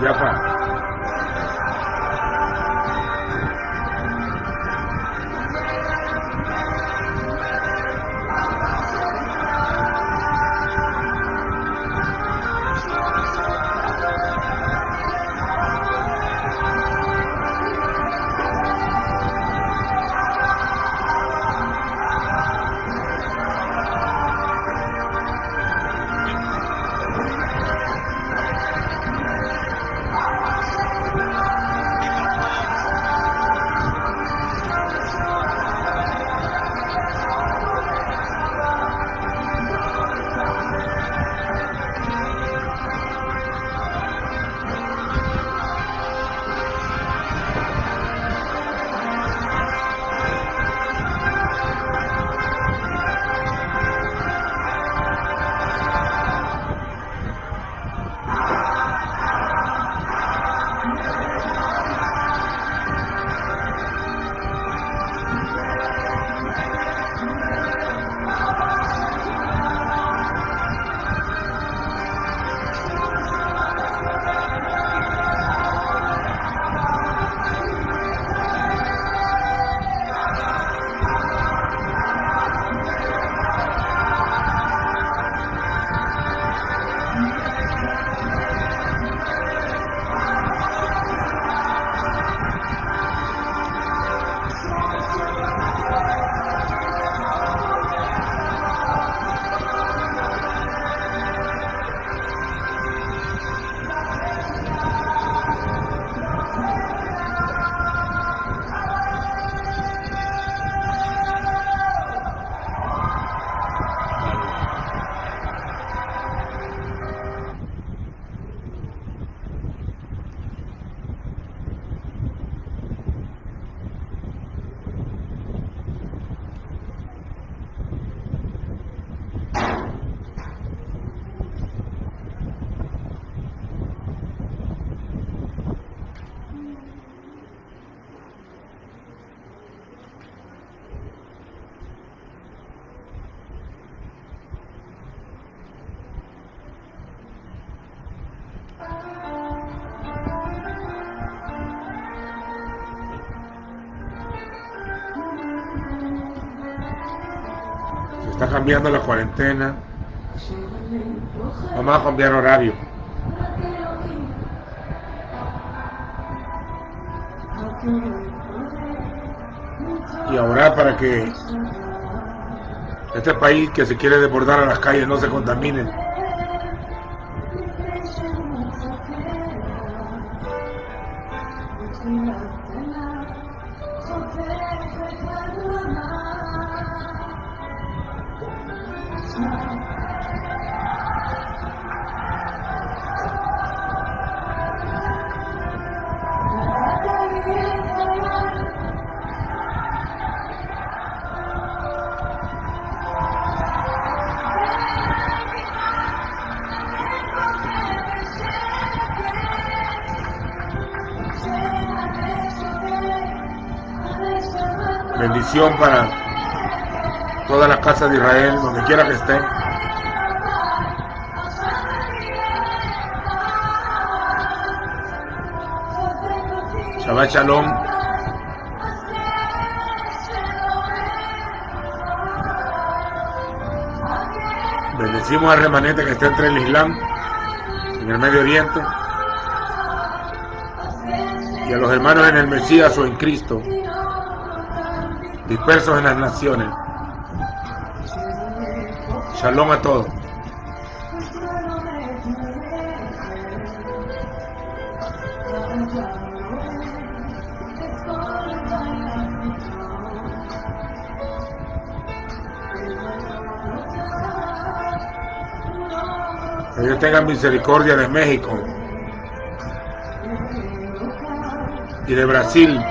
Ya está. Se está cambiando la cuarentena. Vamos a cambiar horario. Y orar para que este país que se quiere desbordar a las calles no se contamine. Bendición para toda la casa de Israel, donde quiera que esté. Shabbat Shalom. Bendecimos al remanente que está entre el Islam, en el Medio Oriente, y a los hermanos en el Mesías o en Cristo, dispersos en las naciones. Shalom a todos. Que Dios tenga misericordia de México y de Brasil.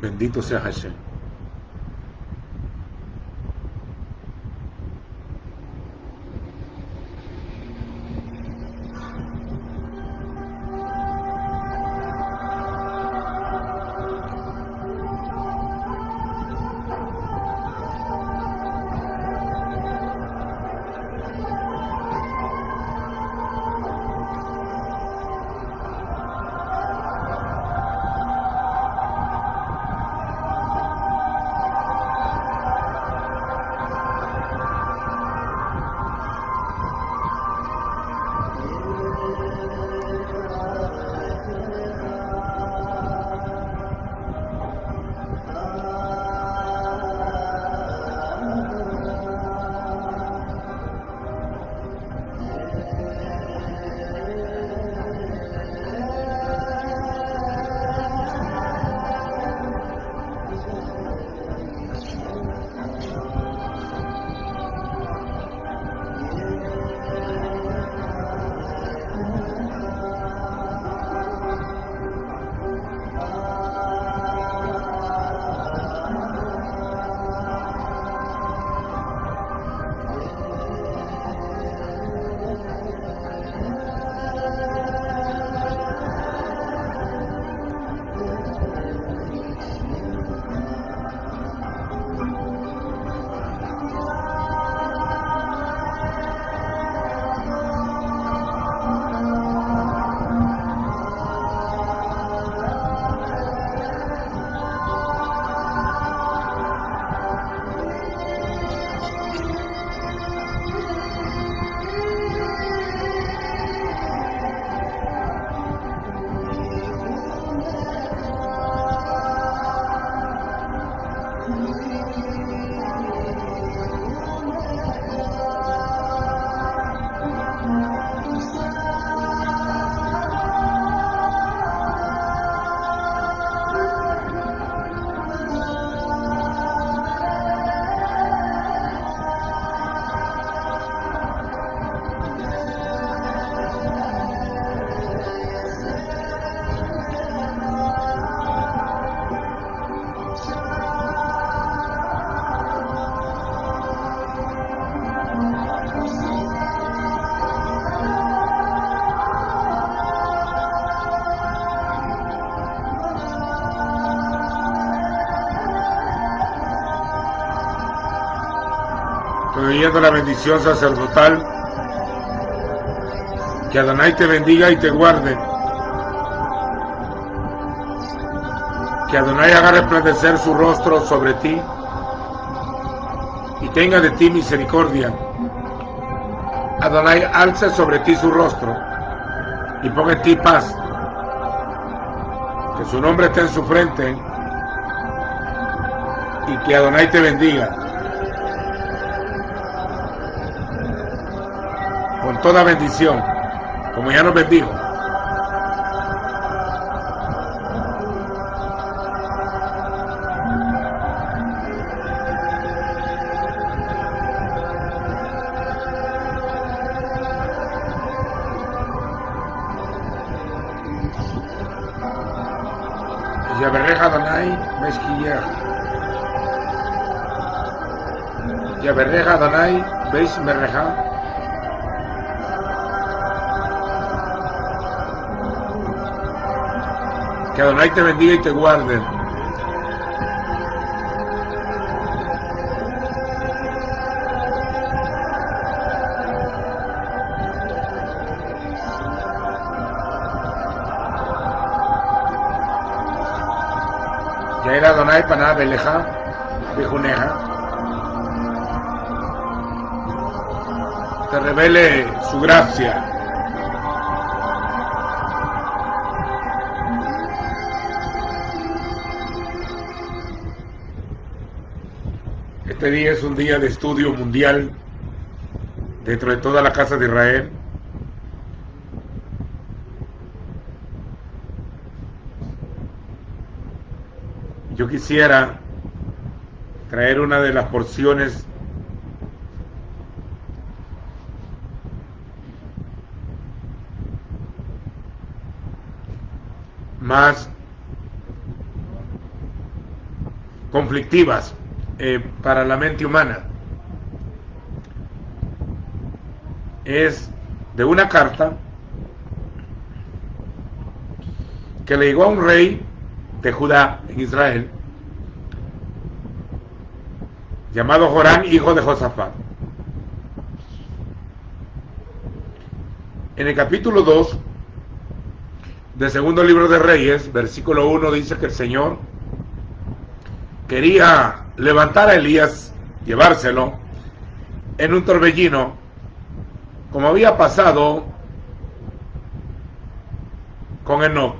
Bendito sea Hashem. Pidiendo la bendición sacerdotal, que Adonai te bendiga y te guarde, que Adonai haga resplandecer su rostro sobre ti y tenga de ti misericordia. Adonai alce sobre ti su rostro y ponga en ti paz, que su nombre esté en su frente y que Adonai te bendiga con toda bendición, como ya nos bendijo. Yaberreja Adonai Meshkiyah. Yaberreja Adonai Meshmerreja. Que Adonai te bendiga y te guarde. Yair Adonai Paná Beleja, Bejuneja. Te revele su gracia. Este día es un día de estudio mundial dentro de toda la casa de Israel. Yo quisiera traer una de las porciones más conflictivas para la mente humana. Es de una carta que le llegó a un rey de Judá en Israel llamado Jorán, hijo de Josafat. En el capítulo 2 del segundo libro de Reyes, versículo 1, dice que el Señor quería levantar a Elías, llevárselo en un torbellino, como había pasado con Enoc,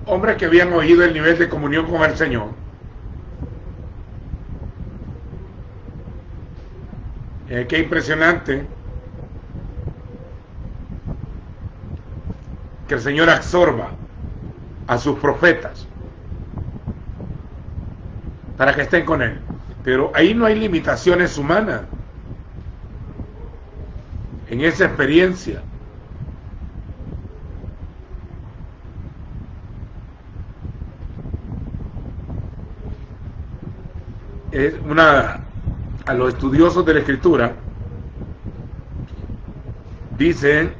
hombres que habían oído el nivel de comunión con el Señor. Qué impresionante que el Señor absorba a sus profetas para que estén con Él. Pero ahí no hay limitaciones humanas en esa experiencia. Es a los estudiosos de la Escritura dicen,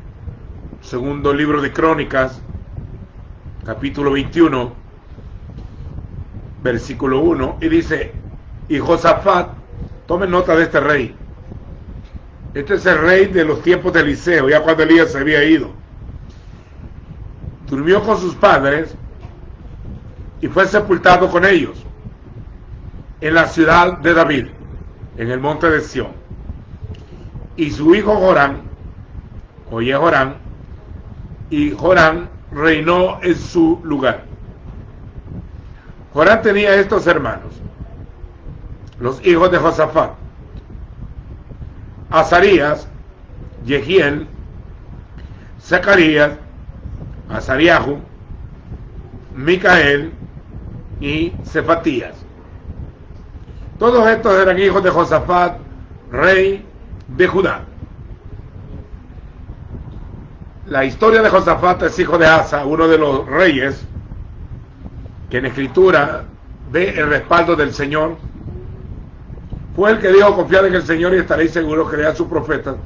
segundo libro de Crónicas, capítulo 21, versículo 1, y dice, y Josafat, tomen nota de este rey. Este es el rey de los tiempos de Eliseo, ya cuando Elías se había ido. Durmió con sus padres y fue sepultado con ellos en la ciudad de David, en el monte de Sión. Y su hijo Jorán, y Jorán reinó en su lugar. Jorán tenía estos hermanos, los hijos de Josafat: Azarías, Jehiel, Zacarías, Azariahu, Micael y Cefatías. Todos estos eran hijos de Josafat, rey de Judá. La historia de Josafat es hijo de Asa, uno de los reyes que en Escritura ve el respaldo del Señor. Fue el que dijo: confiad en el Señor y estaréis seguros, cread sus profetas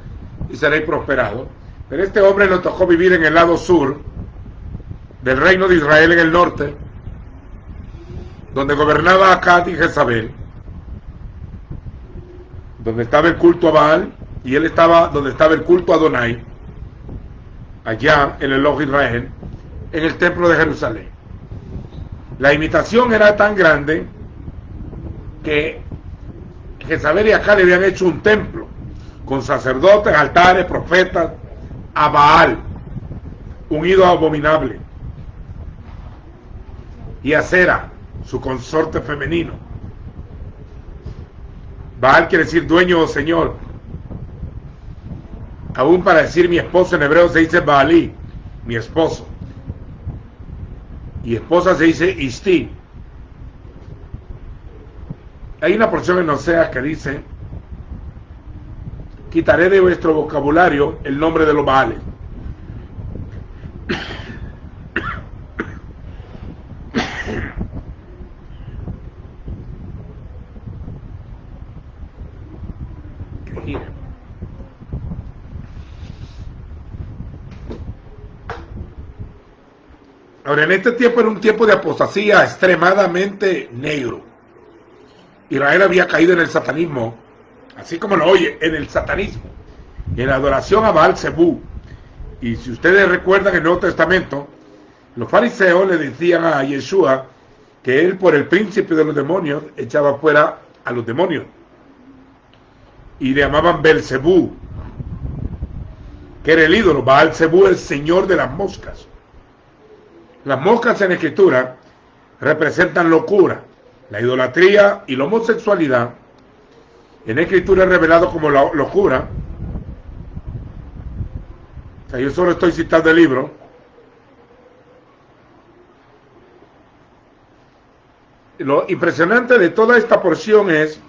y seréis prosperados. Pero este hombre le tocó vivir en el lado sur del reino de Israel, en el norte, donde gobernaba Acab y Jezabel, donde estaba el culto a Baal, y él estaba donde estaba el culto a Adonai, allá en el ojo de Israel, en el templo de Jerusalén. La imitación era tan grande que Jezabel y Acab le habían hecho un templo con sacerdotes, altares, profetas, a Baal, un ídolo abominable, y a Sera, su consorte femenino. Baal quiere decir dueño o señor. Aún para decir mi esposo en hebreo se dice Baalí, mi esposo, y esposa se dice Ishti. Hay una porción en Oseas que dice: quitaré de vuestro vocabulario el nombre de los Baales. Ahora, en este tiempo era un tiempo de apostasía extremadamente negro. Israel había caído en el satanismo, así como lo oye, en el satanismo, en la adoración a Baal Zebú. Y si ustedes recuerdan el Nuevo Testamento, los fariseos le decían a Yeshua que él, por el príncipe de los demonios, echaba fuera a los demonios, y le llamaban Belzebú, que era el ídolo. Baal Zebú, el señor de las moscas. Las moscas en la Escritura representan locura, la idolatría y la homosexualidad. En la Escritura es revelado como la locura. O sea, yo solo estoy citando el libro. Lo impresionante de toda esta porción es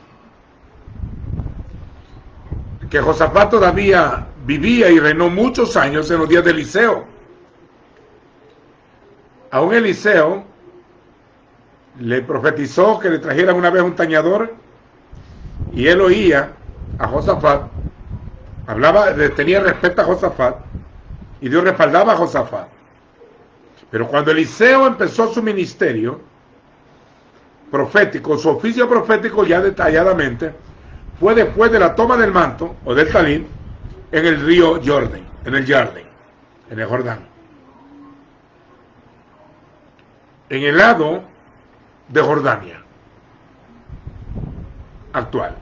que Josafat todavía vivía y reinó muchos años en los días de Eliseo. Aún Eliseo le profetizó que le trajeran una vez un tañador, y él oía a Josafat, tenía respeto a Josafat, y Dios respaldaba a Josafat. Pero cuando Eliseo empezó su ministerio profético, su oficio profético ya detalladamente, fue después de la toma del manto, o del talín, en el río Jordán, en el Jordán. En el lado de Jordania actual.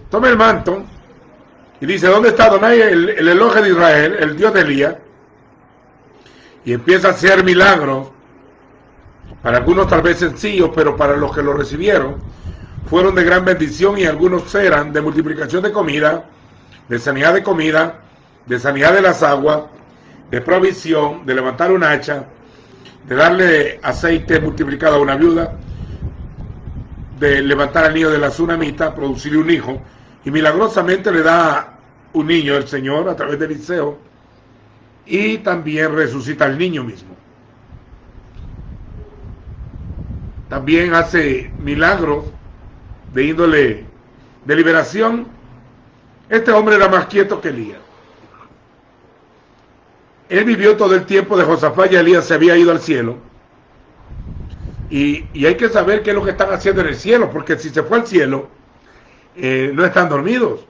Toma el manto y dice: ¿dónde está Adonai, el Elohe de Israel, el Dios de Elías? Y empieza a hacer milagros, para algunos tal vez sencillos, pero para los que lo recibieron fueron de gran bendición, y algunos eran de multiplicación de comida, de sanidad de comida, de sanidad de las aguas, de provisión, de levantar un hacha, de darle aceite multiplicado a una viuda, de levantar al niño de la tsunamita, producirle un hijo, y milagrosamente le da un niño el Señor a través de Eliseo, y también resucita al niño mismo. También hace milagros de índole de liberación. Este hombre era más quieto que Elías. Él vivió todo el tiempo de Josafat, y Elías se había ido al cielo. Y hay que saber qué es lo que están haciendo en el cielo, porque si se fue al cielo, no están dormidos.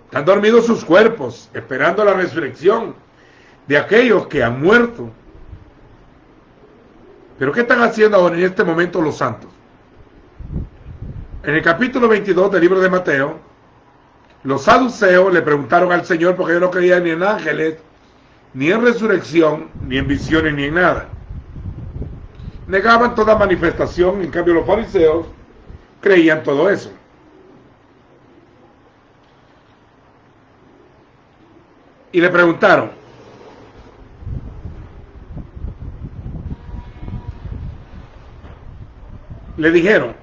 Están dormidos sus cuerpos, esperando la resurrección de aquellos que han muerto. Pero ¿qué están haciendo ahora en este momento los santos? En el capítulo 22 del libro de Mateo, los saduceos le preguntaron al Señor, porque ellos no creían ni en ángeles, ni en resurrección, ni en visiones, ni en nada. Negaban toda manifestación. En cambio los fariseos creían todo eso. Y le preguntaron: le dijeron,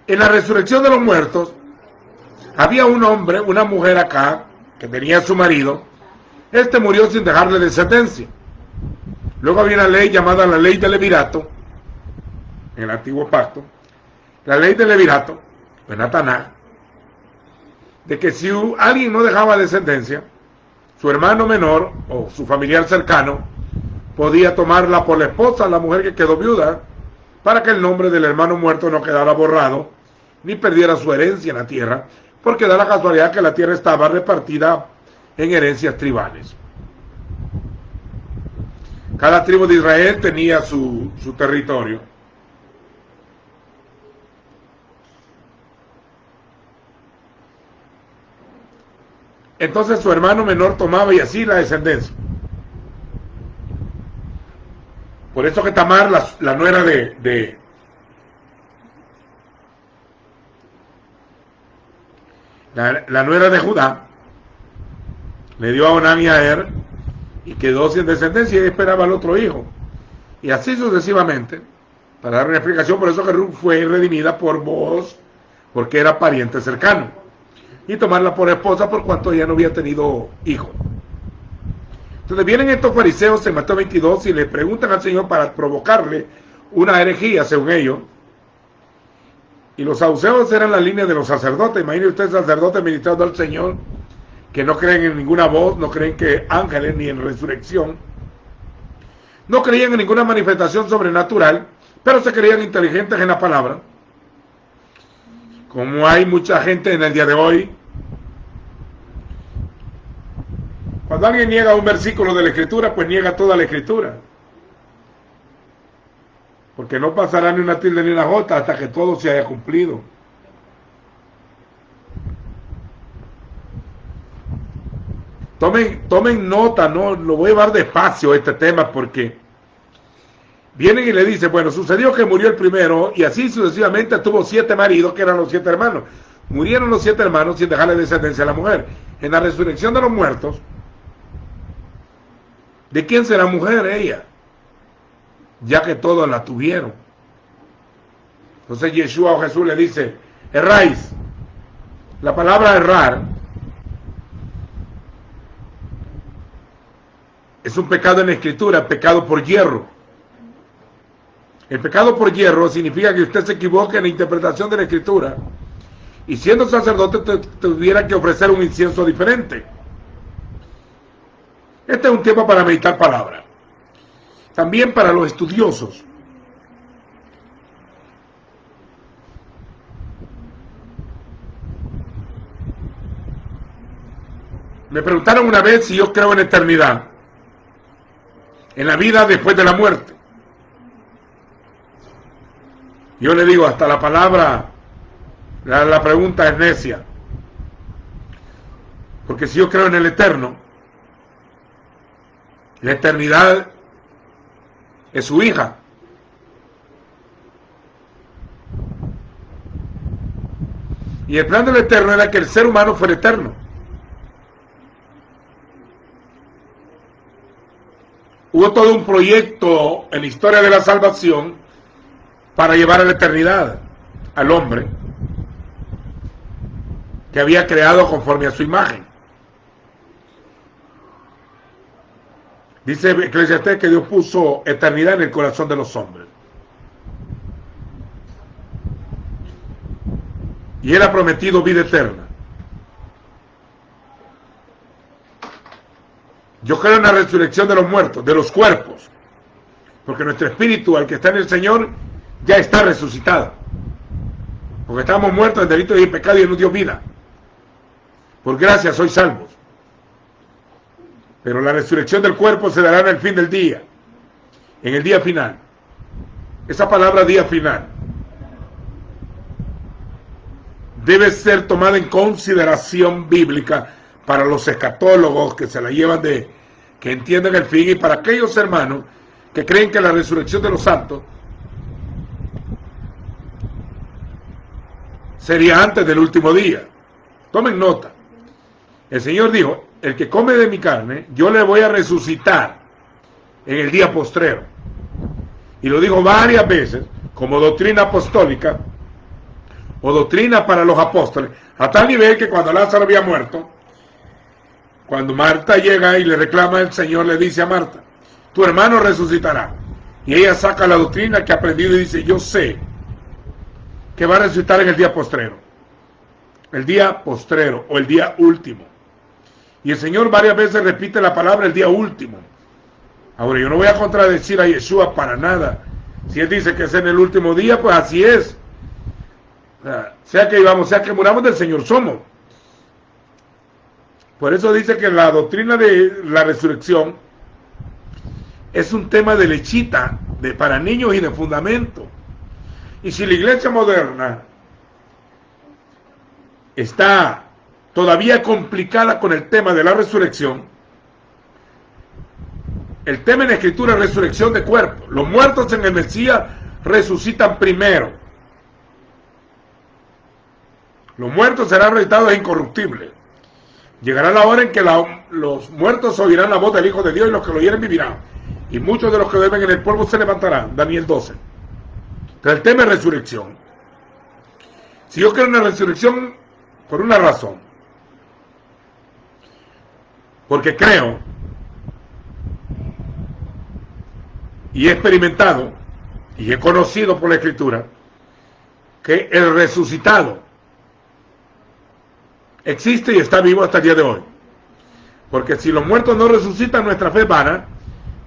en la resurrección de los muertos, había un hombre, una mujer acá, que tenía a su marido. Este murió sin dejarle descendencia. Luego había una ley llamada la ley del levirato, en el antiguo pacto. La ley del levirato, en Nataná, de que si alguien no dejaba descendencia, su hermano menor o su familiar cercano podía tomarla por la esposa, la mujer que quedó viuda, para que el nombre del hermano muerto no quedara borrado, ni perdiera su herencia en la tierra, porque da la casualidad que la tierra estaba repartida en herencias tribales. Cada tribu de Israel tenía su territorio. Entonces su hermano menor tomaba, y así la descendencia. Por eso que Tamar, la nuera la nuera de Judá, le dio a Onán y a Er, y quedó sin descendencia, y esperaba al otro hijo. Y así sucesivamente, para dar una explicación. Por eso que Ruth fue redimida por Booz, porque era pariente cercano, y tomarla por esposa por cuanto ella no había tenido hijo. Entonces vienen estos fariseos en Mateo 22 y le preguntan al Señor para provocarle una herejía, según ellos. Y los saduceos eran la línea de los sacerdotes. Imagine usted, sacerdotes ministrando al Señor, que no creen en ninguna voz, no creen que ángeles, ni en resurrección, no creían en ninguna manifestación sobrenatural, pero se creían inteligentes en la palabra. Como hay mucha gente en el día de hoy, cuando alguien niega un versículo de la Escritura, pues niega toda la Escritura. Porque no pasará ni una tilde ni una jota hasta que todo se haya cumplido. Tomen nota, no lo voy a llevar despacio este tema, porque vienen y le dicen: bueno, sucedió que murió el primero, y así sucesivamente tuvo 7 maridos, que eran los 7 hermanos. Murieron los 7 hermanos sin dejarle descendencia a la mujer. En la resurrección de los muertos, ¿de quién será mujer ella? Ya que todos la tuvieron. Entonces Yeshua o Jesús le dice: erráis. La palabra errar es un pecado en la Escritura, pecado por hierro. El pecado por hierro significa que usted se equivoque en la interpretación de la Escritura y siendo sacerdote tuviera que ofrecer un incienso diferente. Este es un tiempo para meditar palabra. También para los estudiosos. Me preguntaron una vez si yo creo en eternidad, en la vida después de la muerte. Yo le digo, hasta la palabra, la pregunta es necia. Porque si yo creo en el eterno, la eternidad es su hija. Y el plan del eterno era que el ser humano fuera eterno. Hubo todo un proyecto en la historia de la salvación para llevar a la eternidad al hombre que había creado conforme a su imagen. Dice Eclesiastés que Dios puso eternidad en el corazón de los hombres. Y Él ha prometido vida eterna. Yo creo en la resurrección de los muertos, de los cuerpos. Porque nuestro espíritu, al que está en el Señor, ya está resucitado. Porque estamos muertos en delitos y en pecado y Él nos dio vida. Por gracia sois salvos. Pero la resurrección del cuerpo se dará en el fin del día. En el día final. Esa palabra día final debe ser tomada en consideración bíblica para los escatólogos que se la llevan que entienden el fin, y para aquellos hermanos que creen que la resurrección de los santos sería antes del último día. Tomen nota. El Señor dijo, el que come de mi carne, yo le voy a resucitar en el día postrero. Y lo dijo varias veces como doctrina apostólica o doctrina para los apóstoles, a tal nivel que cuando Lázaro había muerto, cuando Marta llega y le reclama, el Señor le dice a Marta, tu hermano resucitará. Y ella saca la doctrina que ha aprendido y dice, yo sé que va a resucitar en el día postrero. El día postrero o el día último. Y el Señor varias veces repite la palabra el día último. Ahora, yo no voy a contradecir a Yeshua para nada. Si Él dice que es en el último día, pues así es. Sea que vivamos, sea que muramos, del Señor somos. Por eso dice que la doctrina de la resurrección es un tema de lechita, para niños y de fundamento. Y si la iglesia moderna está todavía complicada con el tema de la resurrección, el tema en la Escritura es resurrección de cuerpo. Los muertos en el Mesías resucitan primero. Los muertos serán resucitados incorruptibles. Llegará la hora en que los muertos oirán la voz del Hijo de Dios y los que lo oyeren vivirán. Y muchos de los que duermen en el polvo se levantarán. Daniel 12. Entonces el tema es resurrección. Si yo creo en la resurrección, por una razón. Porque creo y he experimentado y he conocido por la Escritura que el resucitado existe y está vivo hasta el día de hoy. Porque si los muertos no resucitan, nuestra fe es vana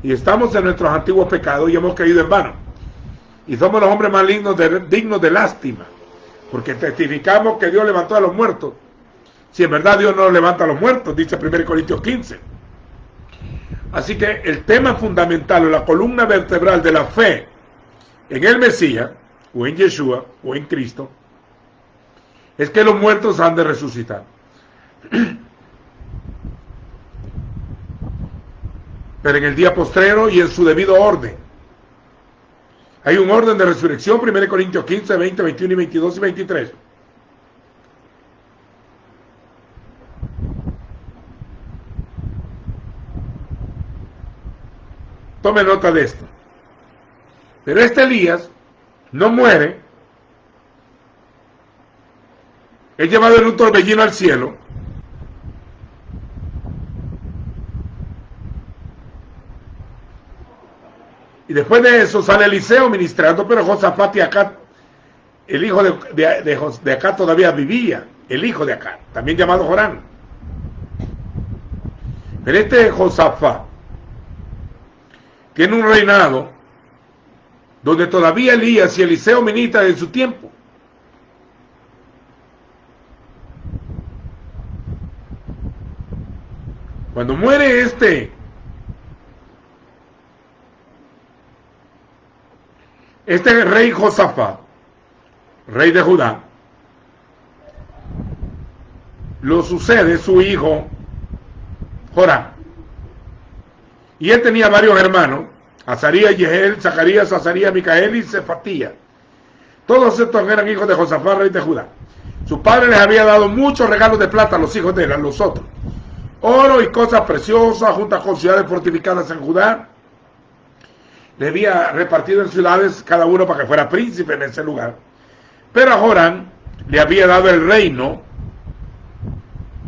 y estamos en nuestros antiguos pecados y hemos caído en vano. Y somos los hombres más dignos de lástima, porque testificamos que Dios levantó a los muertos. Si en verdad Dios no levanta a los muertos, dice 1 Corintios 15. Así que el tema fundamental o la columna vertebral de la fe en el Mesías, o en Yeshua, o en Cristo, es que los muertos han de resucitar. Pero en el día postrero y en su debido orden. Hay un orden de resurrección, 1 Corintios 15, 20, 21 y 22 y 23. Tome nota de esto. Pero este Elías no muere. Es llevado en un torbellino al cielo. Y después de eso sale Eliseo ministrando, pero Josafat y Acá, el hijo de Acá todavía vivía, el hijo de Acá, también llamado Jorán. Pero este Josafat tiene un reinado donde todavía Elías y Eliseo ministran en su tiempo. Cuando muere este rey Josafat, rey de Judá, lo sucede su hijo Jorán. Y él tenía varios hermanos, Azarías, Jehiel, Zacarías, Azarías, Micael y Cefatía. Todos estos eran hijos de Josafat, rey de Judá. Su padre les había dado muchos regalos de plata a los hijos de él, a los otros. Oro y cosas preciosas, juntas con ciudades fortificadas en Judá. Le había repartido en ciudades cada uno para que fuera príncipe en ese lugar. Pero a Jorán le había dado el reino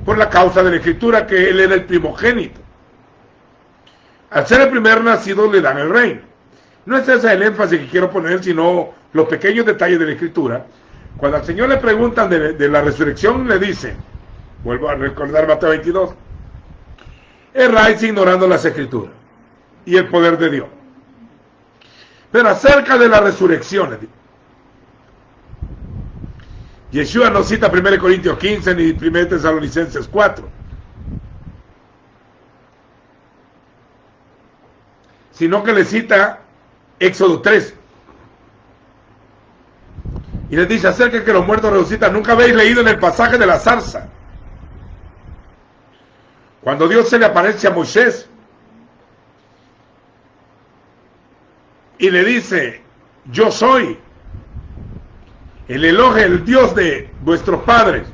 por la causa de la escritura, que él era el primogénito. Al ser el primer nacido le dan el reino. No es ese el énfasis que quiero poner, sino los pequeños detalles de la escritura. Cuando al Señor le preguntan de la resurrección, le dice, vuelvo a recordar Mateo 22, erráis ignorando las escrituras y el poder de Dios. Pero acerca de la resurrección, Yeshua no cita 1 Corintios 15 ni 1 Tesalonicenses 4, sino que le cita Éxodo 3. Y les dice acerca de que los muertos resucitan. Nunca habéis leído en el pasaje de la zarza, cuando Dios se le aparece a Moisés y le dice, yo soy el Elohe, el Dios de vuestros padres,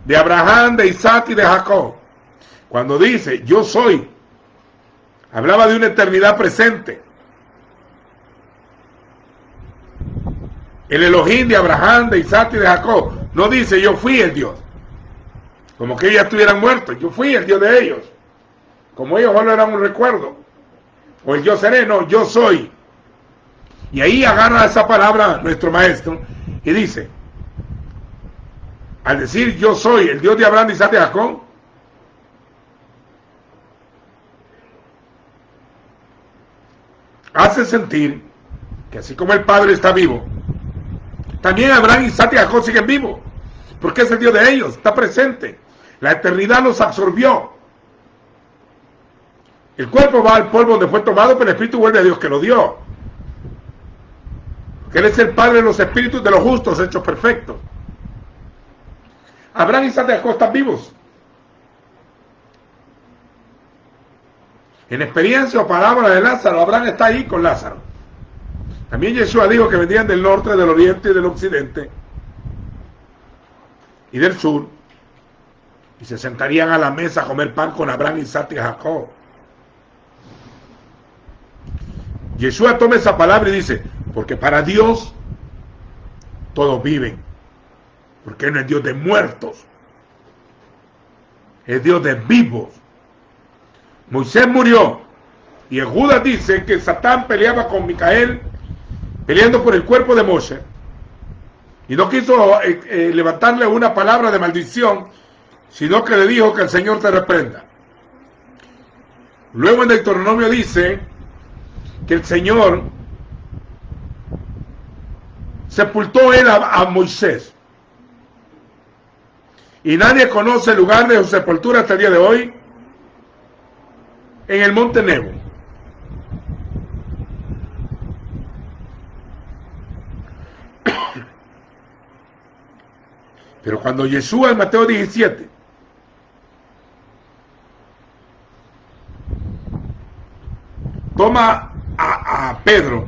de Abraham, de Isaac y de Jacob. Cuando dice, yo soy, hablaba de una eternidad presente. El Elohim de Abraham, de Isaac y de Jacob. No dice, yo fui el Dios, como que ellos ya estuvieran muertos. Yo fui el Dios de ellos, como ellos solo eran un recuerdo. O el yo seré, no, yo soy. Y ahí agarra esa palabra nuestro maestro y dice, al decir yo soy el Dios de Abraham, de Isaac y de Jacob, hace sentir que así como el Padre está vivo, también Abraham, Isaac y Jacob siguen vivos, porque es el Dios de ellos, está presente. La eternidad los absorbió. El cuerpo va al polvo donde fue tomado, pero el espíritu vuelve a Dios que lo dio. Que Él es el Padre de los espíritus de los justos hechos perfectos. Abraham, Isaac y Jacob están vivos. En experiencia o parábola de Lázaro, Abraham está ahí con Lázaro. También Yeshua dijo que vendrían del norte, del oriente y del occidente y del sur, y se sentarían a la mesa a comer pan con Abraham, Isaac y Jacob. Yeshua toma esa palabra y dice, porque para Dios todos viven, porque Él no es Dios de muertos, es Dios de vivos. Moisés murió, y en Judas dice que Satán peleaba con Micael, peleando por el cuerpo de Moshe, y no quiso levantarle una palabra de maldición, sino que le dijo que el Señor te reprenda. Luego en Deuteronomio dice que el Señor sepultó él a Moisés, y nadie conoce el lugar de su sepultura hasta el día de hoy, en el monte Nebo. Pero cuando Yeshua en Mateo 17 toma a Pedro,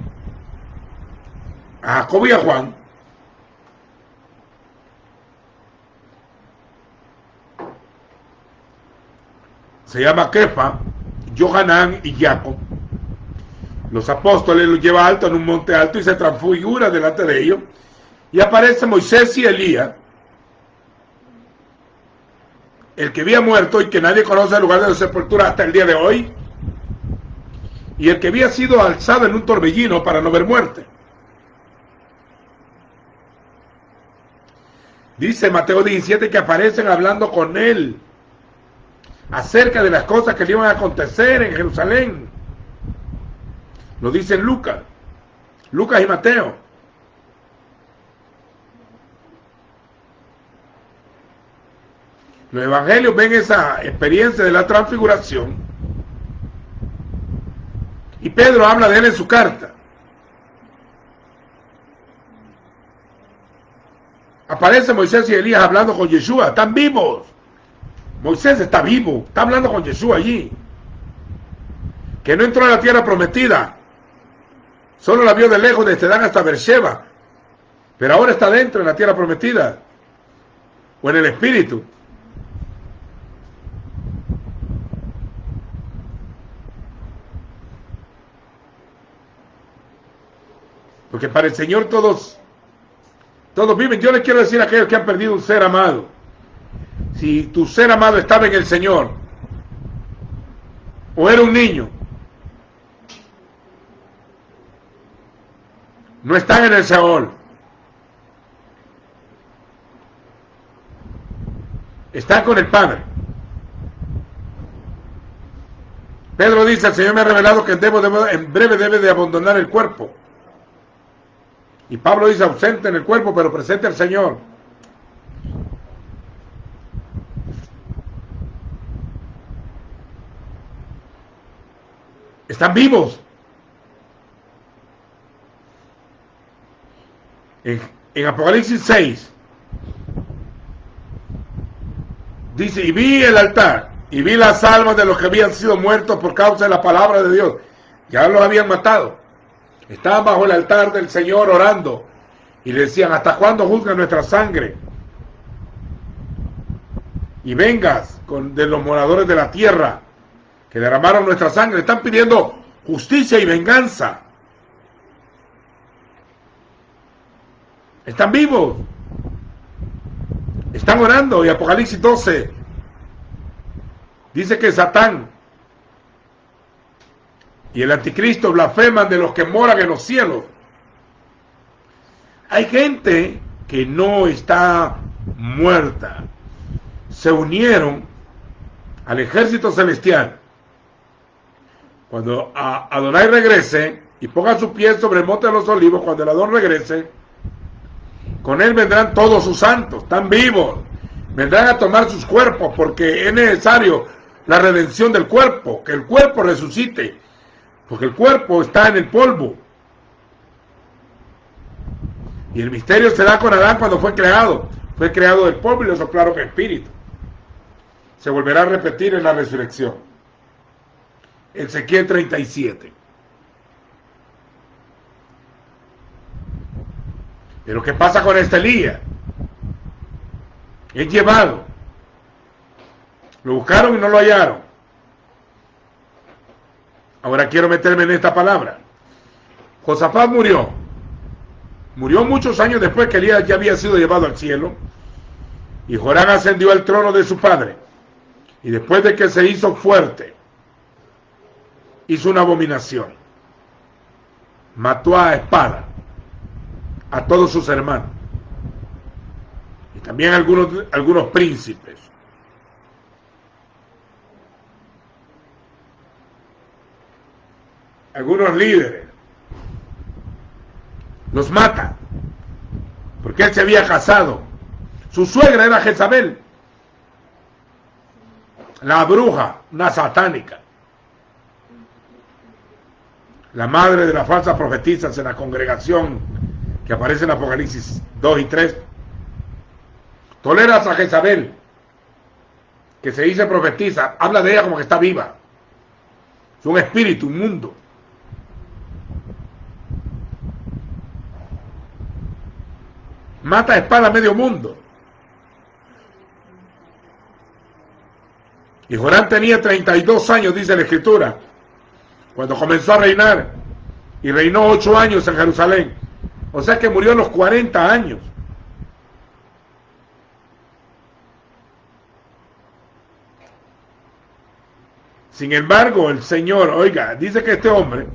a Jacobo y a Juan, se llama Kefa, Johanán y Jacob. Los apóstoles los lleva alto en un monte alto y se transfigura delante de ellos, y aparece Moisés y Elías, el que había muerto y que nadie conoce el lugar de su sepultura hasta el día de hoy. y el que había sido alzado en un torbellino para no ver muerte. Dice Mateo 17 que aparecen hablando con él acerca de las cosas que le iban a acontecer en Jerusalén. Lo dicen Lucas y Mateo. Los evangelios ven esa experiencia de la transfiguración y Pedro habla de él en su carta. Aparece Moisés y Elías hablando con Yeshua, están vivos. Moisés está vivo, está hablando con Yeshua allí. Que no entró a la tierra prometida, solo la vio de lejos desde Dan hasta Beersheba, pero ahora está dentro en la tierra prometida, o en el Espíritu. Porque para el Señor todos viven. Yo les quiero decir a aquellos que han perdido un ser amado, si tu ser amado estaba en el Señor, o era un niño, no están en el Seol, están con el Padre. Pedro dice, el Señor me ha revelado que en breve debe de abandonar el cuerpo. Y Pablo dice, ausente en el cuerpo, pero presente al Señor. Están vivos. En Apocalipsis 6 dice, y vi el altar, y vi las almas de los que habían sido muertos por causa de la palabra de Dios. Ya los habían matado. Estaban bajo el altar del Señor orando y le decían, ¿hasta cuándo juzga nuestra sangre? Y vengas de los moradores de la tierra que derramaron nuestra sangre. Están pidiendo justicia y venganza. Están vivos. Están orando. Y Apocalipsis 12 dice que Satán y el anticristo blasfeman de los que moran en los cielos. Hay gente que no está muerta. Se unieron al ejército celestial. Cuando Adonai regrese y ponga sus pies sobre el monte de los olivos, cuando el Adón regrese, con él vendrán todos sus santos, están vivos. Vendrán a tomar sus cuerpos porque es necesario la redención del cuerpo, que el cuerpo resucite. Porque el cuerpo está en el polvo. Y el misterio se da con Adán cuando fue creado. Fue creado del polvo y le soplaron espíritu. Se volverá a repetir en la resurrección. Ezequiel 37. Pero ¿qué pasa con este Elías? Es llevado. Lo buscaron y no lo hallaron. Ahora quiero meterme en esta palabra. Josafat murió. Murió muchos años después que Elías ya había sido llevado al cielo. Y Jorán ascendió al trono de su padre. Y después de que se hizo fuerte, hizo una abominación. Mató a espada a todos sus hermanos. Y también algunos príncipes. Algunos líderes. Los mata. Porque él se había casado. Su suegra era Jezabel. La bruja, una satánica. La madre de las falsas profetizas en la congregación que aparece en Apocalipsis 2 y 3. Toleras a Jezabel, que se dice profetiza. Habla de ella como que está viva. Es un espíritu inmundo. Mata a espada a medio mundo. Y Jorán tenía 32 años, dice la Escritura, cuando comenzó a reinar. Y reinó 8 años en Jerusalén. O sea que murió a los 40 años. Sin embargo, el Señor, oiga, dice que este hombre,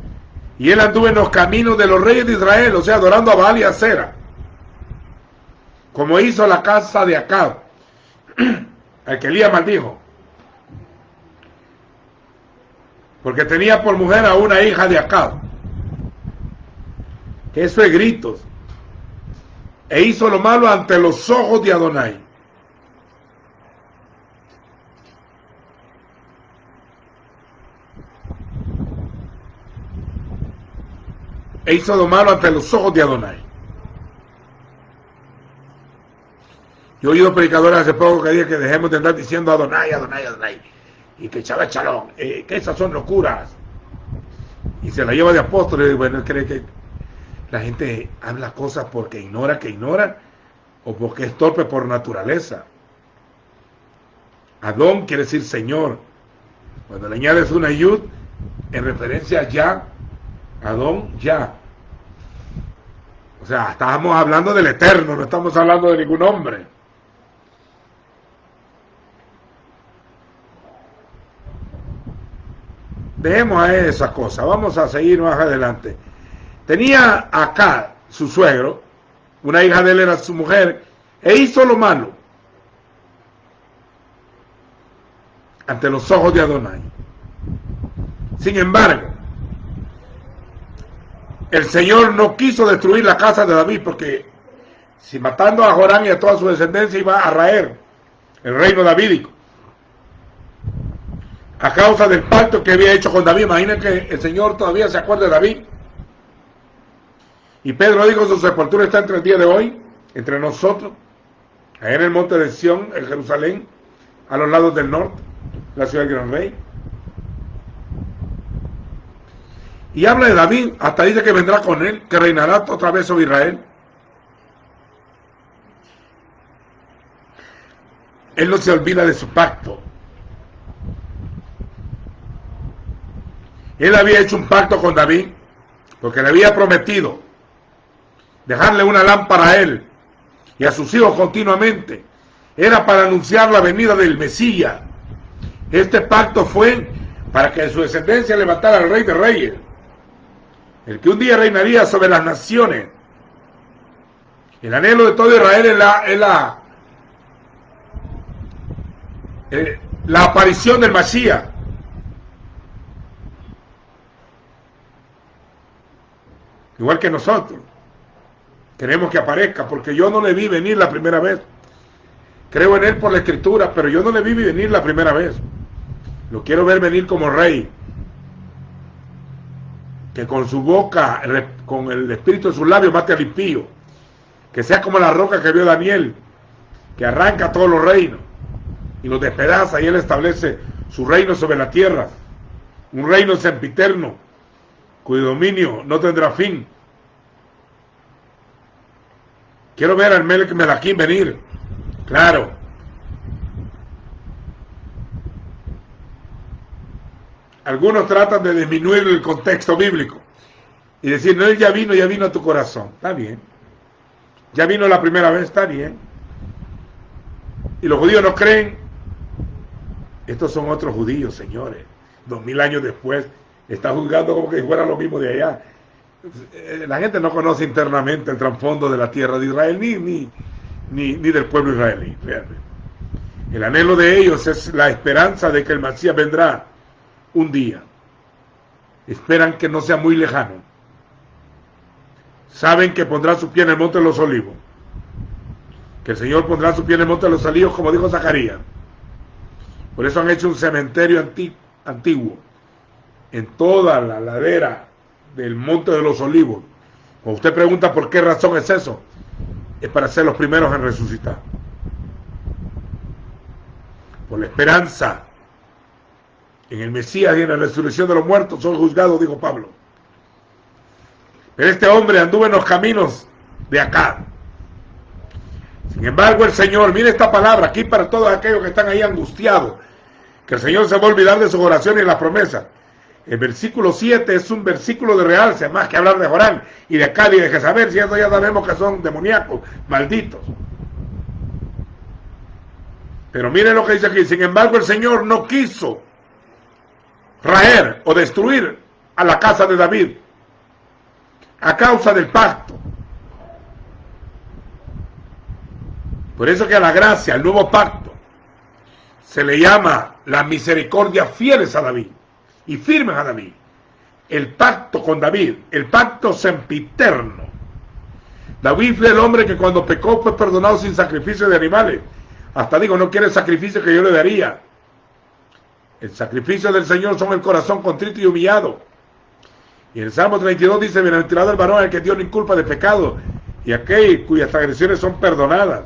y él anduvo en los caminos de los reyes de Israel, o sea, adorando a Baal y a Acera, como hizo la casa de Acab, al que Elías maldijo, porque tenía por mujer a una hija de Acab, que eso es gritos, e hizo lo malo ante los ojos de Adonai. E hizo lo malo ante los ojos de Adonai. Yo he oído predicadores hace poco que dicen que dejemos de andar diciendo Adonai, Adonai, Adonai, y que Chávez Chalón, que esas son locuras, y se la lleva de apóstoles. Y bueno, cree que la gente habla cosas porque ignora que ignora, o porque es torpe por naturaleza. Adón quiere decir Señor. Cuando le añades una yud, en referencia a Yah, Adón, Yah. O sea, estábamos hablando del Eterno, no estamos hablando de ningún hombre. Dejemos a esa cosa, vamos a seguir más adelante. Tenía acá su suegro, una hija de él era su mujer, e hizo lo malo ante los ojos de Adonai. Sin embargo, el Señor no quiso destruir la casa de David, porque si matando a Jorán y a toda su descendencia iba a raer el reino davídico, a causa del pacto que había hecho con David. Imaginen que el Señor todavía se acuerda de David. Y Pedro dijo: su sepultura está entre el día de hoy, entre nosotros, allá en el monte de Sión, en Jerusalén, a los lados del norte, la ciudad del gran rey. Y habla de David, hasta dice que vendrá con él, que reinará otra vez sobre Israel. Él no se olvida de su pacto. Él había hecho un pacto con David, porque le había prometido dejarle una lámpara a él y a sus hijos continuamente. Era para anunciar la venida del Mesías. Este pacto fue para que de su descendencia levantara al Rey de Reyes, el que un día reinaría sobre las naciones. El anhelo de todo Israel es la aparición del Mesías. Igual que nosotros queremos que aparezca, porque yo no le vi venir la primera vez. Creo en él por la escritura, pero yo no le vi venir la primera vez. Lo quiero ver venir como rey, que con su boca, con el espíritu de sus labios mate al impío, que sea como la roca que vio Daniel, que arranca todos los reinos y los despedaza, y él establece su reino sobre la tierra, un reino sempiterno, cuyo dominio no tendrá fin. Quiero ver al Melech Melachim venir, claro. Algunos tratan de disminuir el contexto bíblico y decir: no, él ya vino a tu corazón. Está bien. Ya vino la primera vez, está bien. Y los judíos no creen. Estos son otros judíos, señores. 2000 años después, está juzgando como que fuera lo mismo de allá. La gente no conoce internamente el trasfondo de la tierra de Israel, ni del pueblo israelí, realmente. El anhelo de ellos es la esperanza de que el Mesías vendrá un día. Esperan que no sea muy lejano. Saben que pondrá su pie en el monte de los olivos, que el Señor pondrá su pie en el monte de los olivos, como dijo Zacarías. Por eso han hecho un cementerio antiguo en toda la ladera del monte de los olivos. Cuando usted pregunta por qué razón es eso, es para ser los primeros en resucitar, por la esperanza en el Mesías y en la resurrección de los muertos. Son juzgados, dijo Pablo. Pero este hombre anduvo en los caminos de acá. Sin embargo, el Señor, mire esta palabra aquí para todos aquellos que están ahí angustiados, que el Señor se va a olvidar de sus oraciones y las promesas. El versículo 7 es un versículo de realce, más que hablar de Jorán y de Acab y de Jezabel, si eso ya sabemos que son demoníacos, malditos. Pero miren lo que dice aquí: sin embargo, el Señor no quiso raer o destruir a la casa de David a causa del pacto. Por eso que a la gracia, al nuevo pacto, se le llama la misericordia fieles a David y firmes a David. El pacto con David, el pacto sempiterno. David fue el hombre que cuando pecó fue perdonado sin sacrificio de animales. Hasta digo, no quiere el sacrificio que yo le daría. El sacrificio del Señor son el corazón contrito y humillado. Y en el Salmo 32 dice, bienaventurado el varón al que Dios no inculpa de pecado y aquel cuyas agresiones son perdonadas.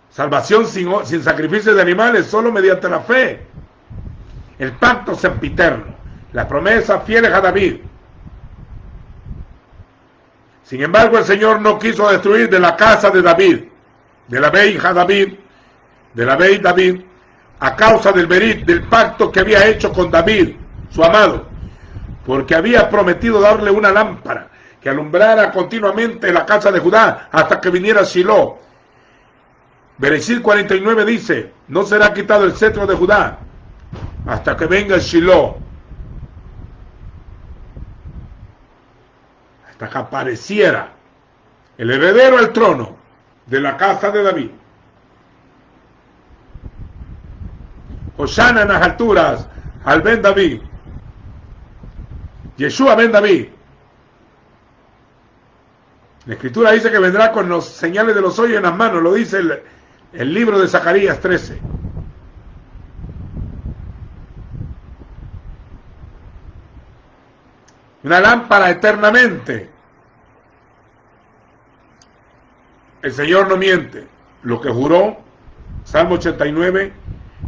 Salvación sin sacrificio de animales, solo mediante la fe. El pacto sempiterno, la promesa fieles a David. Sin embargo, el Señor no quiso destruir de la casa de David, de la Beit David, a causa del berit, del pacto que había hecho con David, su amado, porque había prometido darle una lámpara que alumbrara continuamente la casa de Judá hasta que viniera Shiloh. Bereshit 49 dice, no será quitado el cetro de Judá hasta que venga el Shiloh, hasta que apareciera el heredero al trono de la casa de David. Hosanna en las alturas al Ben David, Yeshua Ben David. La escritura dice que vendrá con los señales de los hoyos en las manos, lo dice el libro de Zacarías 13. Una lámpara eternamente. El Señor no miente. Lo que juró, Salmo 89,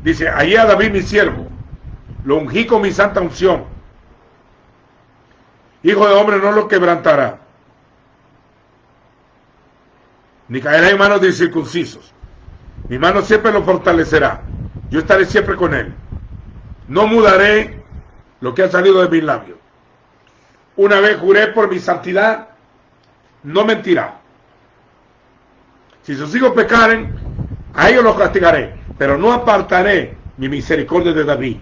dice, allí a David mi siervo, lo ungí con mi santa unción. Hijo de hombre no lo quebrantará, ni caerá en manos de incircuncisos. Mi mano siempre lo fortalecerá. Yo estaré siempre con él. No mudaré lo que ha salido de mis labios. Una vez juré por mi santidad, no mentirá. Si sus hijos pecaren, a ellos los castigaré, pero no apartaré mi misericordia de David.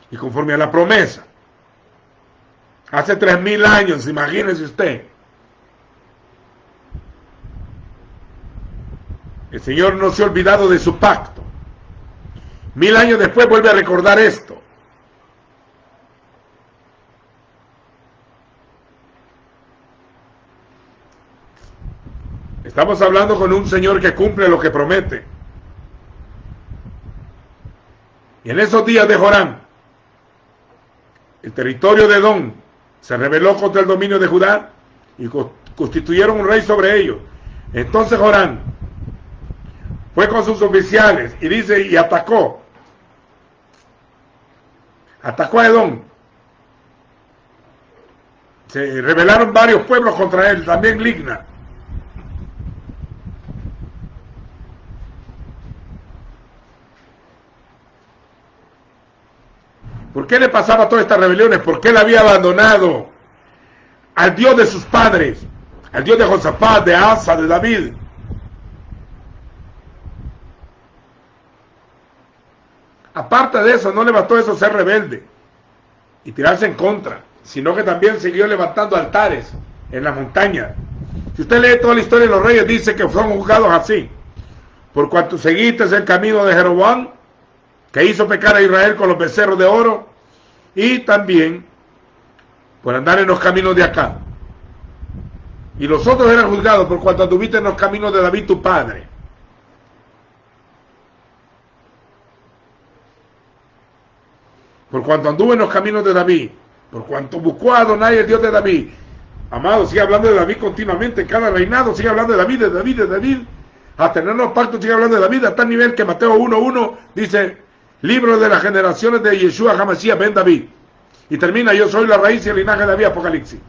Y conforme a la promesa, hace 3000 años, imagínese usted, el Señor no se ha olvidado de su pacto. 1000 años después vuelve a recordar esto. Estamos hablando con un Señor que cumple lo que promete. Y en esos días de Joram, el territorio de Edom se rebeló contra el dominio de Judá y constituyeron un rey sobre ellos. Entonces Joram fue con sus oficiales y dice, y atacó a Edom. Se rebelaron varios pueblos contra él, también Libna. ¿Por qué le pasaba todas estas rebeliones? Porque él había abandonado al Dios de sus padres, al Dios de Josafat, de Asa, de David. Aparte de eso, no le bastó eso ser rebelde y tirarse en contra, sino que también siguió levantando altares en las montañas. Si usted lee toda la historia de los reyes, dice que fueron juzgados así: por cuanto seguiste el camino de Jeroboam, que hizo pecar a Israel con los becerros de oro, y también por andar en los caminos de acá. Y los otros eran juzgados por cuanto anduviste en los caminos de David tu padre. Por cuanto anduvo en los caminos de David, por cuanto buscó a Adonai, el Dios de David. Amado, sigue hablando de David continuamente, en cada reinado sigue hablando de David, de David, de David. A tener los pactos sigue hablando de David, a tal nivel que Mateo 1:1 dice, libro de las generaciones de Yeshua HaMashiach ben David. Y termina, yo soy la raíz y el linaje de David, Apocalipsis.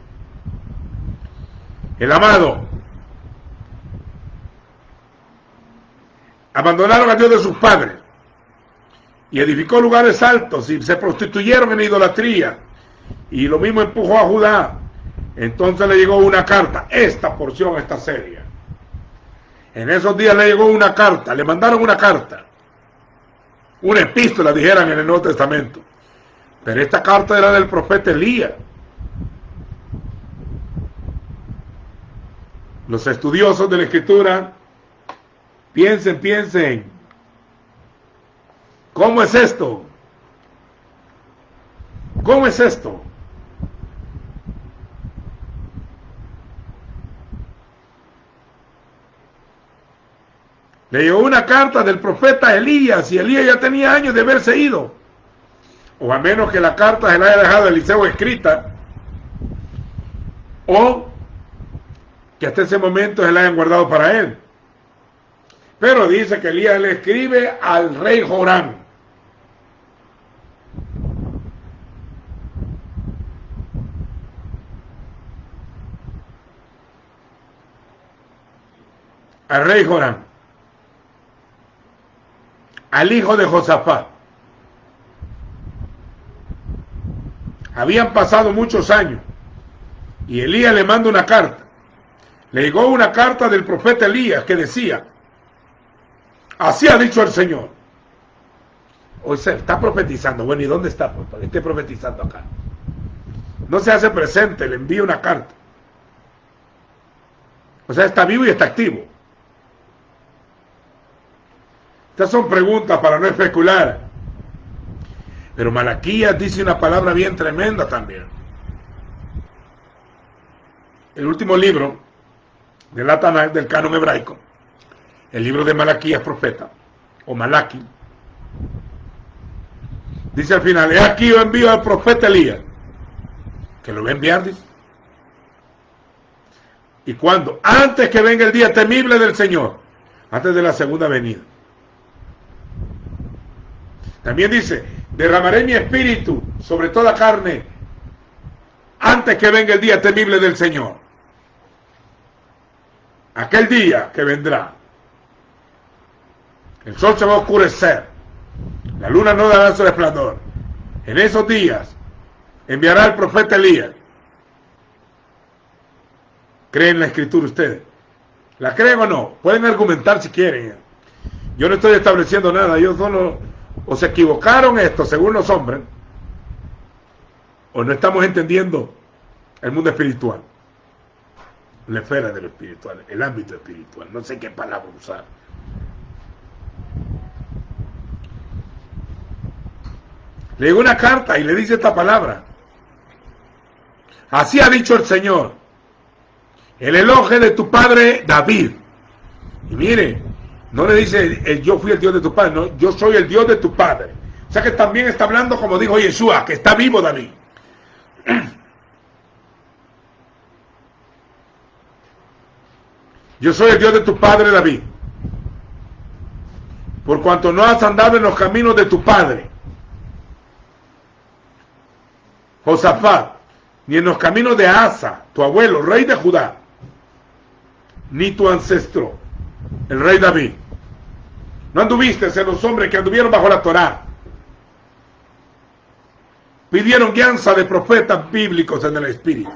El amado. Abandonaron a Dios de sus padres y edificó lugares altos y se prostituyeron en idolatría, y lo mismo empujó a Judá. Entonces le llegó una carta, esta porción está seria, En esos días le llegó una carta, le mandaron una carta, una epístola, dijeran en el Nuevo Testamento. Pero esta carta era del profeta Elías. Los estudiosos de la Escritura, piensen. ¿Cómo es esto? ¿Cómo es esto? Le llegó una carta del profeta Elías, y Elías ya tenía años de haberse ido. O a menos que la carta se la haya dejado Eliseo escrita, o que hasta ese momento se la hayan guardado para él. Pero dice que Elías le escribe al rey Joram. Al rey Joram, al hijo de Josafat. Habían pasado muchos años y Elías le manda una carta. Le llegó una carta del profeta Elías que decía: así ha dicho el Señor. O sea, está profetizando. Bueno, ¿y dónde está? Para que esté profetizando acá. No se hace presente, le envía una carta. O sea, está vivo y está activo. Estas son preguntas para no especular. Pero Malaquías dice una palabra bien tremenda también. El último libro de la Tanaj, del canon hebraico, el libro de Malaquías profeta, o Malaki, dice al final: he aquí yo envío al profeta Elías, que lo va a enviar, dice. ¿Y cuándo? Antes que venga el día temible del Señor, antes de la segunda venida. También dice: derramaré mi espíritu sobre toda carne antes que venga el día temible del Señor. Aquel día que vendrá, el sol se va a oscurecer, la luna no dará su resplandor. En esos días enviará el profeta Elías. ¿Creen la escritura ustedes? ¿La creen o no? Pueden argumentar si quieren. Yo no estoy estableciendo nada, yo solo... o se equivocaron esto según los hombres, o no estamos entendiendo el mundo espiritual, la esfera de lo espiritual, el ámbito espiritual. No sé qué palabra usar. Le llegó una carta y le dice esta palabra: así ha dicho el Señor, el elogio de tu padre David. Y mire, no le dice yo fui el Dios de tu padre, no, yo soy el Dios de tu padre. O sea que también está hablando, como dijo Yeshua, que está vivo David. Yo soy el Dios de tu padre David, por cuanto no has andado en los caminos de tu padre Josafat, ni en los caminos de Asa, tu abuelo, rey de Judá, ni tu ancestro, el rey David. No anduviste en los hombres que anduvieron bajo la Torá, pidieron guianza de profetas bíblicos en el espíritu,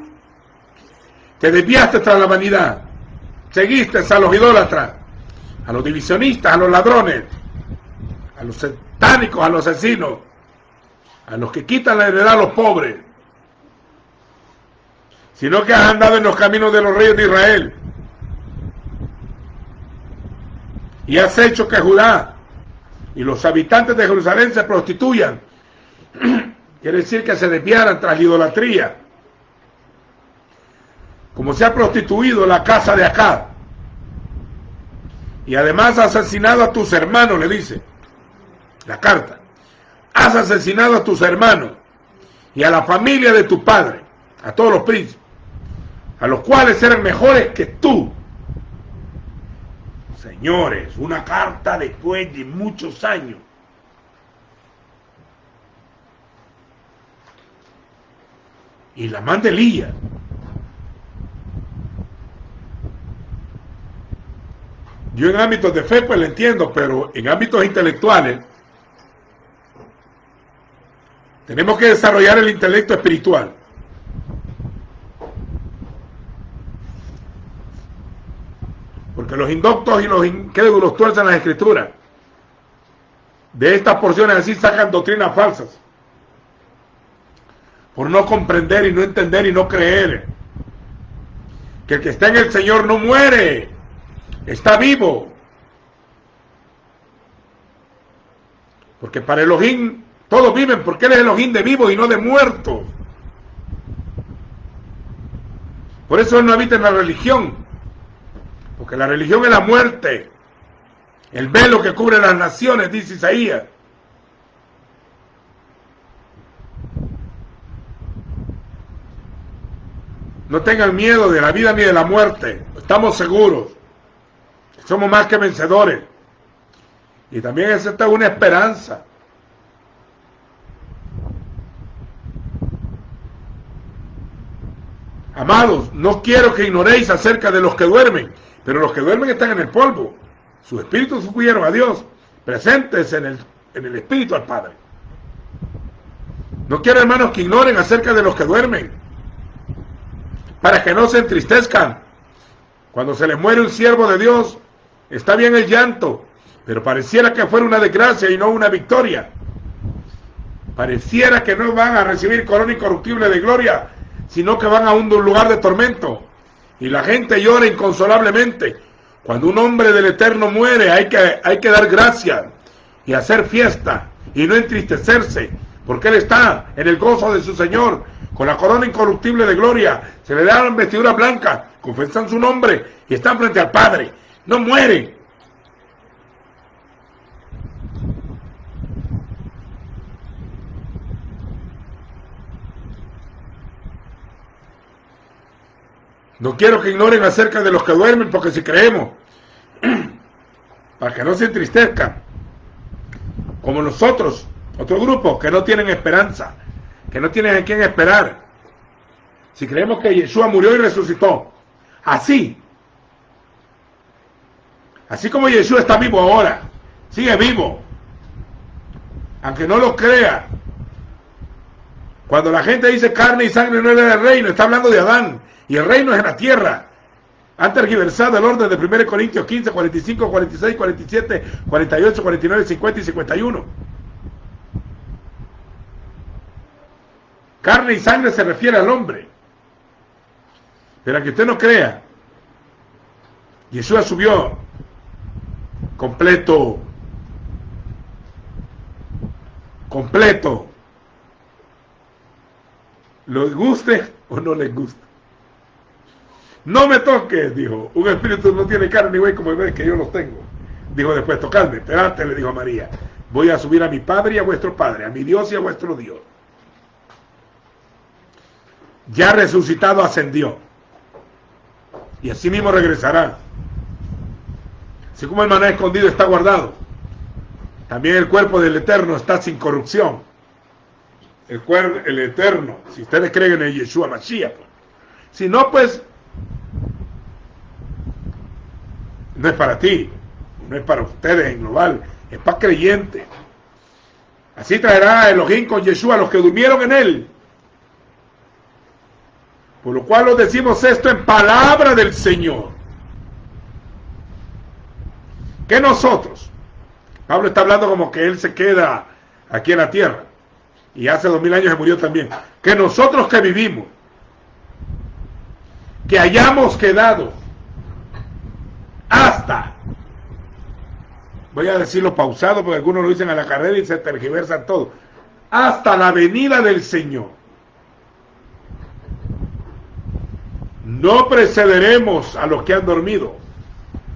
te desviaste tras la vanidad, seguiste a los idólatras, a los divisionistas, a los ladrones, a los satánicos, a los asesinos, a los que quitan la heredad a los pobres, sino que has andado en los caminos de los reyes de Israel, y has hecho que Judá y los habitantes de Jerusalén se prostituyan. Quiere decir que se desviaran tras la idolatría, como se ha prostituido la casa de Acab. Y además has asesinado a tus hermanos, le dice la carta. Has asesinado a tus hermanos y a la familia de tu padre, a todos los príncipes, a los cuales eran mejores que tú. Señores, una carta después de muchos años. Y la manda Elías. Yo en ámbitos de fe pues lo entiendo, pero en ámbitos intelectuales tenemos que desarrollar el intelecto espiritual. Porque los indoctos y los incrédulos tuercen las escrituras. De estas porciones así sacan doctrinas falsas. Por no comprender y no entender y no creer que el que está en el Señor no muere, está vivo. Porque para Elohim todos viven, porque Él es Elohim de vivos y no de muertos. Por eso Él no habita en la religión, porque la religión es la muerte, el velo que cubre las naciones, dice Isaías. No tengan miedo de la vida ni de la muerte, estamos seguros, somos más que vencedores. Y también esa es una esperanza. Amados, no quiero que ignoréis acerca de los que duermen, pero los que duermen están en el polvo. Sus espíritus fueron a Dios, presentes en el espíritu al Padre. No quiero, hermanos, que ignoren acerca de los que duermen, para que no se entristezcan. Cuando se les muere un siervo de Dios, está bien el llanto, pero pareciera que fuera una desgracia y no una victoria. Pareciera que no van a recibir corona incorruptible de gloria, sino que van a un lugar de tormento. Y la gente llora inconsolablemente. Cuando un hombre del Eterno muere, hay que dar gracias y hacer fiesta y no entristecerse, porque Él está en el gozo de su Señor, con la corona incorruptible de gloria. Se le dan vestiduras blancas, confiesan su nombre y están frente al Padre. No mueren. No quiero que ignoren acerca de los que duermen, porque si creemos, para que no se entristezcan, como nosotros, otro grupo que no tienen esperanza, que no tienen a quién esperar. Si creemos que Yeshua murió y resucitó, así como Yeshua está vivo ahora, sigue vivo, aunque no lo crea. Cuando la gente dice carne y sangre no era del reino, está hablando de Adán. Y el reino es en la tierra. Han tergiversado el orden de 1 Corintios 15, 45, 46, 47, 48, 49, 50 y 51. Carne y sangre se refiere al hombre. Pero aunque usted no crea, Yeshua subió completo. ¿Les guste o no les guste? No me toques, dijo. Un espíritu no tiene carne ni hueso como ves que yo los tengo. Dijo después, tocadme. Pero antes le dijo a María, voy a subir a mi Padre y a vuestro Padre, a mi Dios y a vuestro Dios. Ya resucitado ascendió. Y así mismo regresará. Así como el maná escondido está guardado, también el cuerpo del Eterno está sin corrupción. El Eterno, si ustedes creen en el Yeshua Mashiach. Si no, pues no es para ti, no es para ustedes en global, es para creyentes. Así traerá Elohim con Yeshua a los que durmieron en él. Por lo cual os decimos esto en palabra del Señor. Que nosotros, Pablo está hablando como que él se queda aquí en la tierra, y hace 2000 años se murió también. Que nosotros que vivimos, que hayamos quedado hasta, voy a decirlo pausado porque algunos lo dicen a la carrera y se tergiversan todo, hasta la venida del Señor. No precederemos a los que han dormido,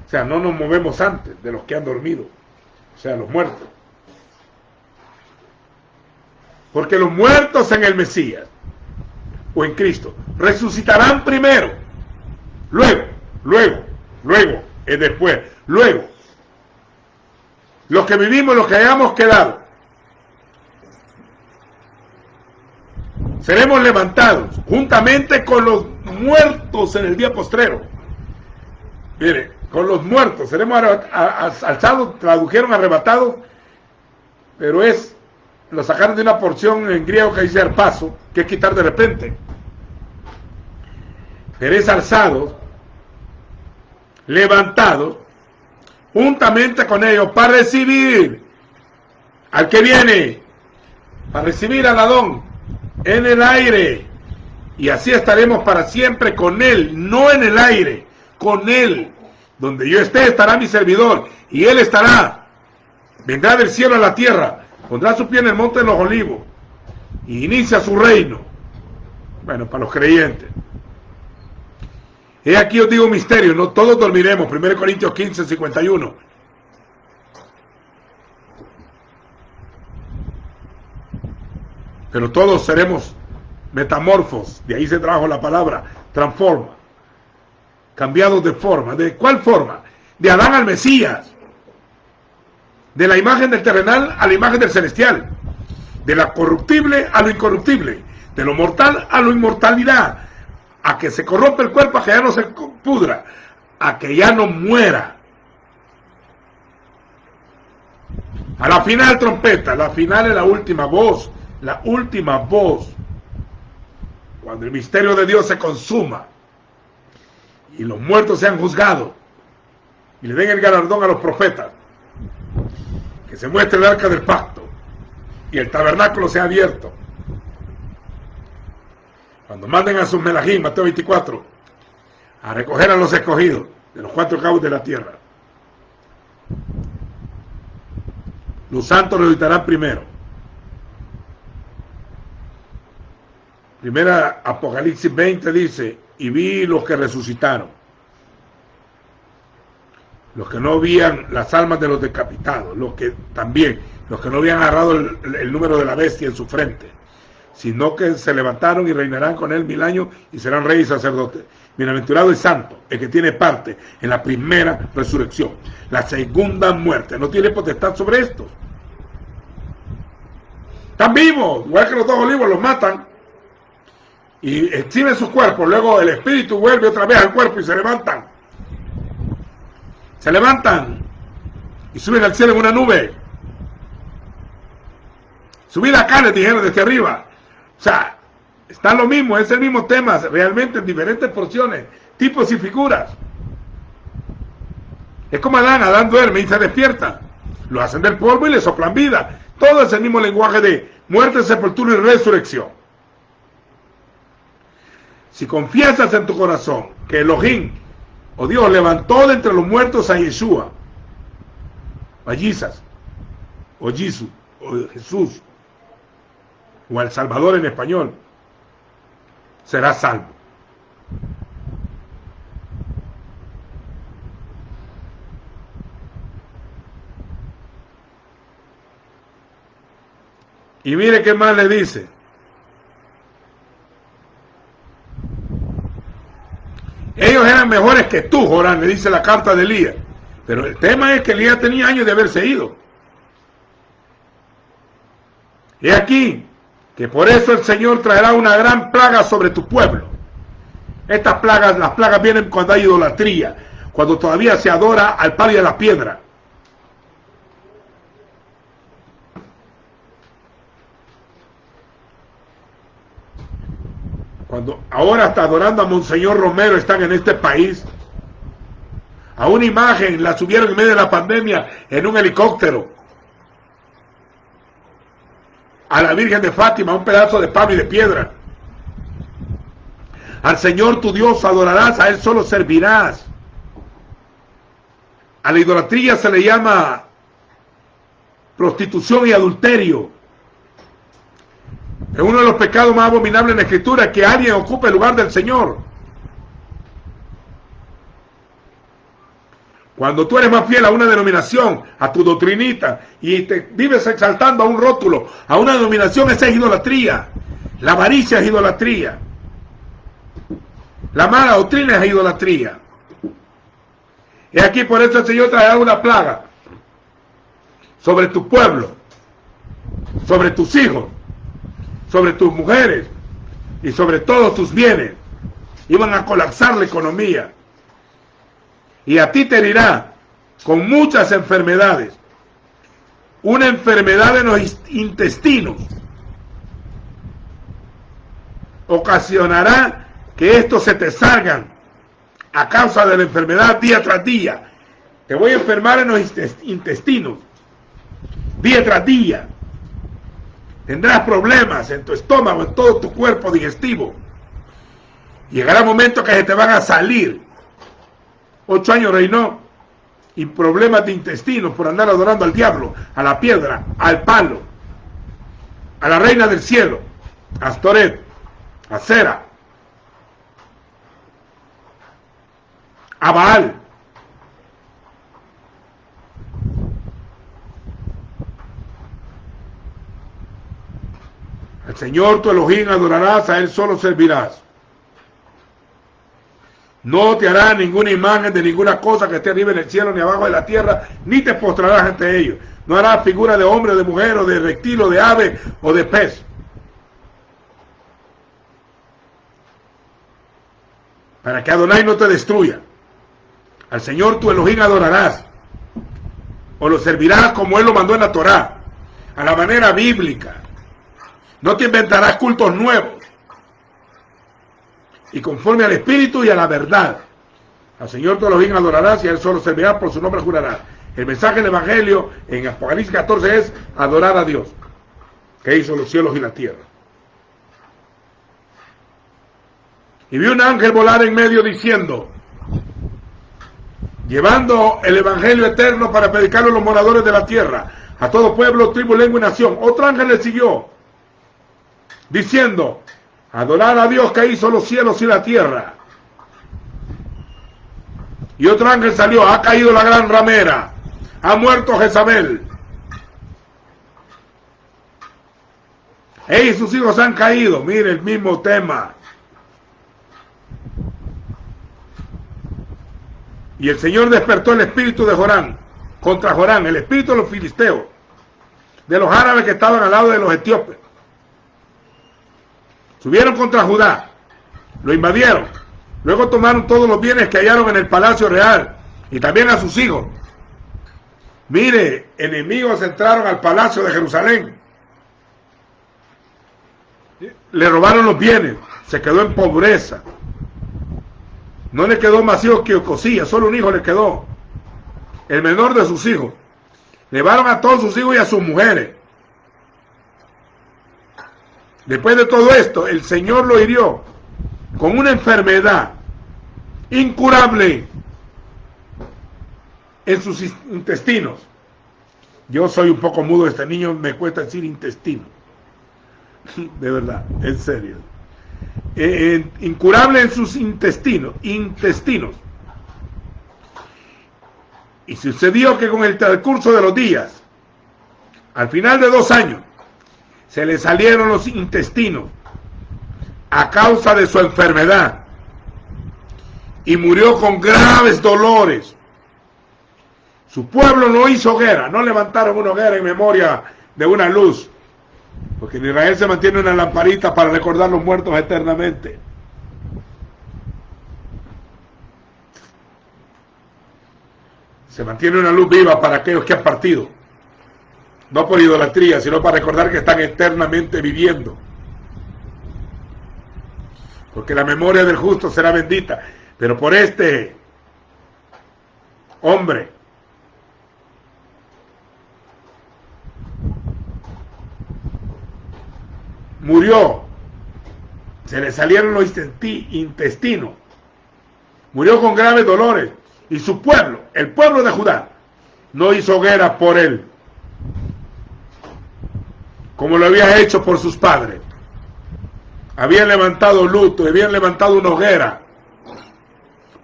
o sea, no nos movemos antes de los que han dormido, o sea, los muertos. Porque los muertos en el Mesías o en Cristo resucitarán primero, luego, después, luego. Los que vivimos, los que hayamos quedado, seremos levantados juntamente con los muertos en el día postrero. Mire, con los muertos seremos alzados, tradujeron arrebatados, pero lo sacaron de una porción en griego que dice arpazo, que es quitar de repente. Seréis alzados levantados juntamente con ellos para recibir al que viene, para recibir al Adón en el aire, y así estaremos para siempre con él, no en el aire, con él. Donde yo esté estará mi servidor, y él estará, vendrá del cielo a la tierra, pondrá su pie en el monte de los olivos y inicia su reino. Bueno, para los creyentes. He aquí os digo un misterio, no todos dormiremos. 1 Corintios 15, 51. Pero todos seremos metamorfos. De ahí se trajo la palabra transforma. Cambiados de forma. ¿De cuál forma? De Adán al Mesías. De la imagen del terrenal a la imagen del celestial. De la corruptible a lo incorruptible. De lo mortal a la inmortalidad. A que se corrompe el cuerpo, a que ya no se pudra, a que ya no muera. A la final trompeta, la final es la última voz, cuando el misterio de Dios se consuma y los muertos sean juzgados y le den el galardón a los profetas, que se muestre el arca del pacto y el tabernáculo sea abierto. Cuando manden a sus melajim, Mateo 24, a recoger a los escogidos de los 4 cabos de la tierra, los santos resucitarán primero. Primera Apocalipsis 20 dice, y vi los que resucitaron, los que no habían las almas de los decapitados, los que no habían agarrado el número de la bestia en su frente, sino que se levantaron y reinarán con él 1000 años y serán reyes y sacerdotes. Bienaventurado y santo el que tiene parte en la primera resurrección. La segunda muerte no tiene potestad sobre estos. Están vivos, igual que los 2 olivos, los matan y exhiben sus cuerpos. Luego el espíritu vuelve otra vez al cuerpo y se levantan. Se levantan y suben al cielo en una nube. Subid acá, les dijeron desde arriba. O sea, está lo mismo, es el mismo tema, realmente en diferentes porciones, tipos y figuras. Es como Adán duerme y se despierta. Lo hacen del polvo y le soplan vida. Todo es el mismo lenguaje de muerte, sepultura y resurrección. Si confiesas en tu corazón que Elohim, o Dios, levantó de entre los muertos a Yeshua, a Jesus, o Jesús, o Jesús, o al Salvador en español, serás salvo. Y mire qué más le dice. Ellos eran mejores que tú, Jorán, le dice la carta de Elías. Pero el tema es que Elías tenía años de haberse ido. Y aquí, que por eso el Señor traerá una gran plaga sobre tu pueblo. Estas plagas, las plagas vienen cuando hay idolatría, cuando todavía se adora al palo y a la piedra. Cuando ahora hasta adorando a Monseñor Romero están en este país. A una imagen la subieron en medio de la pandemia en un helicóptero. A la Virgen de Fátima, un pedazo de palo y de piedra. Al Señor tu Dios adorarás, a Él solo servirás. A la idolatría se le llama prostitución y adulterio. Es uno de los pecados más abominables en la Escritura, que alguien ocupe el lugar del Señor. Cuando tú eres más fiel a una denominación, a tu doctrinita, y te vives exaltando a un rótulo, a una denominación, esa es idolatría. La avaricia es idolatría. La mala doctrina es idolatría. Y aquí por eso el Señor traerá una plaga sobre tu pueblo, sobre tus hijos, sobre tus mujeres y sobre todos tus bienes. Iban a colapsar la economía. Y a ti te herirá con muchas enfermedades. Una enfermedad en los intestinos ocasionará que estos se te salgan a causa de la enfermedad día tras día. Te voy a enfermar en los intestinos, día tras día. Tendrás problemas en tu estómago, en todo tu cuerpo digestivo. Llegará un momento que se te van a salir. 8 años reinó y problemas de intestinos por andar adorando al diablo, a la piedra, al palo, a la reina del cielo, a Astoret, a Sera, a Baal. Al Señor tu Elohim adorarás, a Él solo servirás. No te harás ninguna imagen de ninguna cosa que esté arriba en el cielo ni abajo de la tierra, ni te postrarás ante ellos. No harás figura de hombre, o de mujer, o de reptil, o de ave, o de pez. Para que Adonai no te destruya. Al Señor tu Elohim adorarás, o lo servirás como Él lo mandó en la Torá, a la manera bíblica. No te inventarás cultos nuevos, y conforme al Espíritu y a la verdad. Al Señor tu Elohim adorarás y a Él solo servirás, por su nombre jurarás. El mensaje del Evangelio en Apocalipsis 14 es adorar a Dios, que hizo los cielos y la tierra. Y vi un ángel volar en medio diciendo, llevando el Evangelio eterno para predicarlo a los moradores de la tierra, a todo pueblo, tribu, lengua y nación. Otro ángel le siguió, diciendo, adorar a Dios que hizo los cielos y la tierra. Y otro ángel salió, ha caído la gran ramera, ha muerto Jezabel. Y sus hijos han caído. Mire el mismo tema. Y el Señor despertó el espíritu de Jorán, contra Jorán, el espíritu de los filisteos, de los árabes que estaban al lado de los etíopes. Subieron contra Judá, lo invadieron, luego tomaron todos los bienes que hallaron en el palacio real, y también a sus hijos. Mire, enemigos entraron al palacio de Jerusalén, le robaron los bienes, se quedó en pobreza. No le quedó más hijos que Ocosías, solo un hijo le quedó, el menor de sus hijos. Llevaron a todos sus hijos y a sus mujeres. Después de todo esto, el Señor lo hirió con una enfermedad incurable en sus intestinos. Yo soy un poco mudo, este niño me cuesta decir intestino. De verdad, en serio. Incurable en sus intestinos. Y sucedió que con el transcurso de los días, al final de 2 años, se le salieron los intestinos a causa de su enfermedad y murió con graves dolores. Su pueblo no hizo hoguera, no levantaron una hoguera en memoria de una luz, porque en Israel se mantiene una lamparita para recordar los muertos eternamente. Se mantiene una luz viva para aquellos que han partido, no por idolatría, sino para recordar que están eternamente viviendo, porque la memoria del justo será bendita. Pero por este hombre murió, se le salieron los intestinos, murió con graves dolores, y su pueblo, el pueblo de Judá, no hizo hoguera por él, como lo había hecho por sus padres. Habían levantado luto, habían levantado una hoguera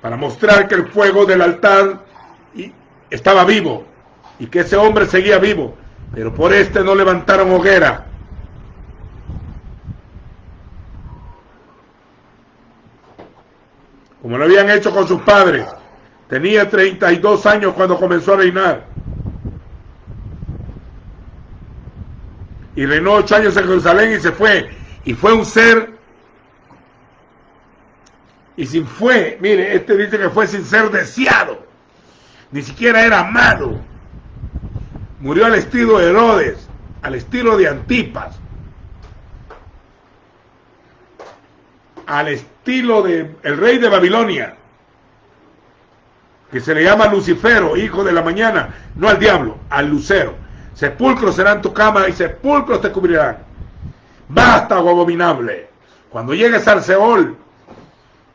para mostrar que el fuego del altar estaba vivo y que ese hombre seguía vivo, pero por este no levantaron hoguera. Como lo habían hecho con sus padres. Tenía 32 años cuando comenzó a reinar. Y reinó 8 años en Jerusalén y se fue. Y fue un ser. Y sin fue, mire, este dice que fue sin ser deseado. Ni siquiera era amado. Murió al estilo de Herodes, al estilo de Antipas, al estilo de el rey de Babilonia. que se le llama Lucifero, hijo de la mañana, no al diablo, al lucero. Sepulcros serán tu cama y sepulcros te cubrirán. Basta, oh abominable. Cuando llegues al Seol,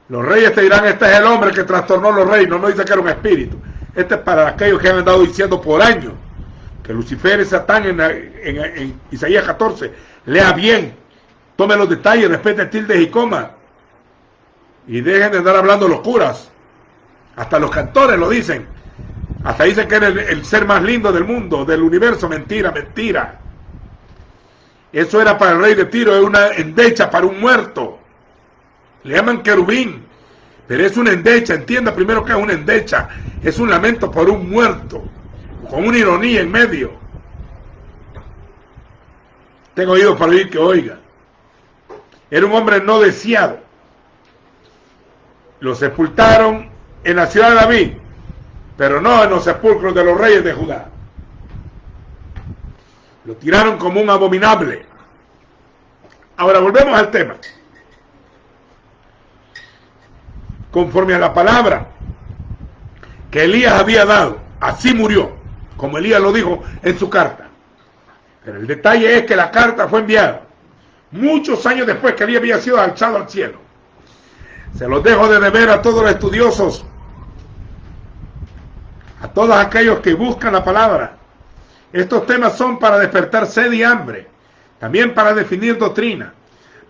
los reyes te dirán, este es el hombre que trastornó los reinos. No dice que era un espíritu. Este es para aquellos que han andado diciendo por años que Lucifer es Satán en Isaías 14. Lea bien, tome los detalles, respete tildes y comas. Y dejen de andar hablando locuras. Hasta los cantores lo dicen. Hasta dicen que era el ser más lindo del mundo, del universo. Mentira, mentira. Eso era para el rey de Tiro, es una endecha para un muerto. Le llaman querubín, pero es una endecha. Entienda primero que es una endecha. Es un lamento por un muerto, con una ironía en medio. Tengo oídos para oír que oiga. Era un hombre no deseado. Lo sepultaron en la ciudad de David, pero no en los sepulcros de los reyes de Judá. Lo tiraron como un abominable. Ahora volvemos al tema. Conforme a la palabra que Elías había dado, así murió, como Elías lo dijo en su carta. Pero el detalle es que la carta fue enviada muchos años después que Elías había sido alzado al cielo. Se los dejo de deber a todos los estudiosos, a todos aquellos que buscan la palabra. Estos temas son para despertar sed y hambre, también para definir doctrina,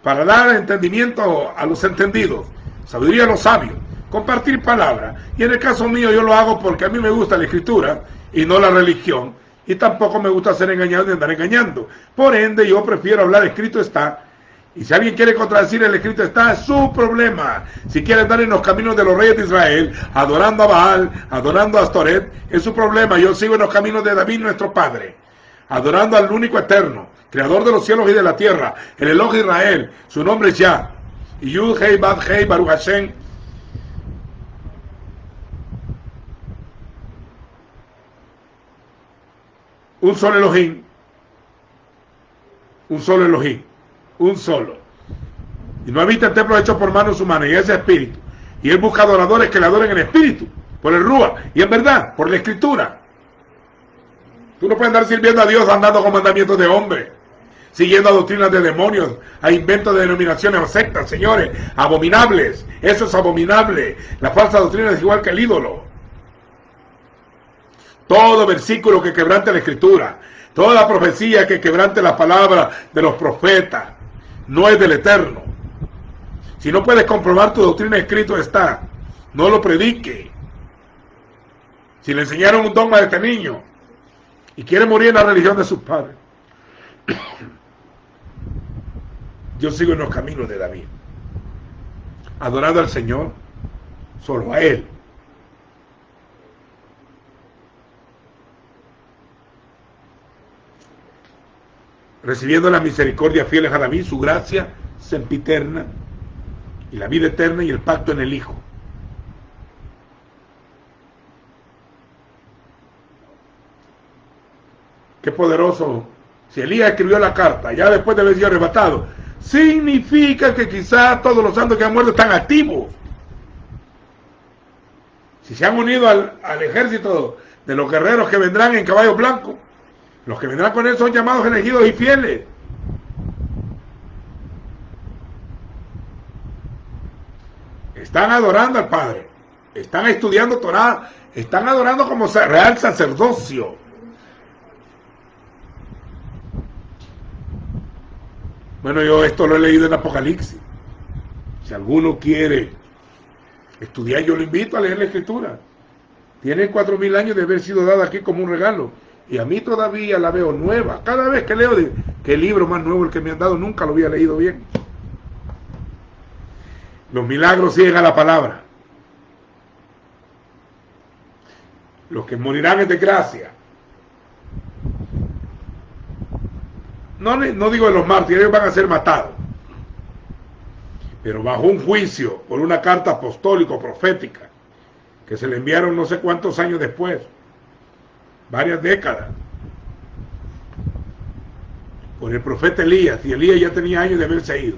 para dar entendimiento a los entendidos, sabiduría a los sabios, compartir palabra. Y en el caso mío yo lo hago porque a mí me gusta la escritura y no la religión, y tampoco me gusta ser engañado ni andar engañando. Por ende yo prefiero hablar escrito está, y si alguien quiere contradecir el escrito está, es su problema. Si quiere andar en los caminos de los reyes de Israel, adorando a Baal, adorando a Astoret, es su problema. Yo sigo en los caminos de David nuestro padre, adorando al único eterno, creador de los cielos y de la tierra, el Elohim Israel. Su nombre es Yah, y Yud Hei Bad Hei Baruch Hashem. Un solo Elohim, un solo Elohim, un solo. Y no habita en templos hechos por manos humanas, y ese espíritu. Y él busca adoradores que le adoren en espíritu, por el Rúa, y en verdad, por la escritura. Tú no puedes andar sirviendo a Dios andando con mandamientos de hombre, siguiendo a doctrinas de demonios, a inventos de denominaciones o sectas, señores, abominables. Eso es abominable. La falsa doctrina es igual que el ídolo. Todo versículo que quebrante la escritura, toda profecía que quebrante la palabra de los profetas, no es del Eterno. Si no puedes comprobar tu doctrina, escrito está. No lo predique. Si le enseñaron un dogma de este niño y quiere morir en la religión de sus padres, yo sigo en los caminos de David, adorando al Señor, solo a Él. Recibiendo la misericordia fieles a David, su gracia sempiterna y la vida eterna y el pacto en el Hijo. Qué poderoso. Si Elías escribió la carta ya después de haber sido arrebatado, significa que quizás todos los santos que han muerto están activos. Si se han unido al ejército de los guerreros que vendrán en caballo blanco, los que vendrán con él son llamados elegidos y fieles. Están adorando al Padre, están estudiando Torah, están adorando como real sacerdocio. Bueno, yo esto lo he leído en Apocalipsis. Si alguno quiere estudiar, yo lo invito a leer la Escritura. Tiene 4000 años de haber sido dada aquí como un regalo. Y a mí todavía la veo nueva. Cada vez que leo, ¿qué libro más nuevo el que me han dado? Nunca lo había leído bien. Los milagros siguen a la palabra. Los que morirán en desgracia. No digo de los mártires, ellos van a ser matados. Pero bajo un juicio por una carta apostólica profética que se le enviaron no sé cuántos años después. Varias décadas, por el profeta Elías, y Elías ya tenía años de haberse ido.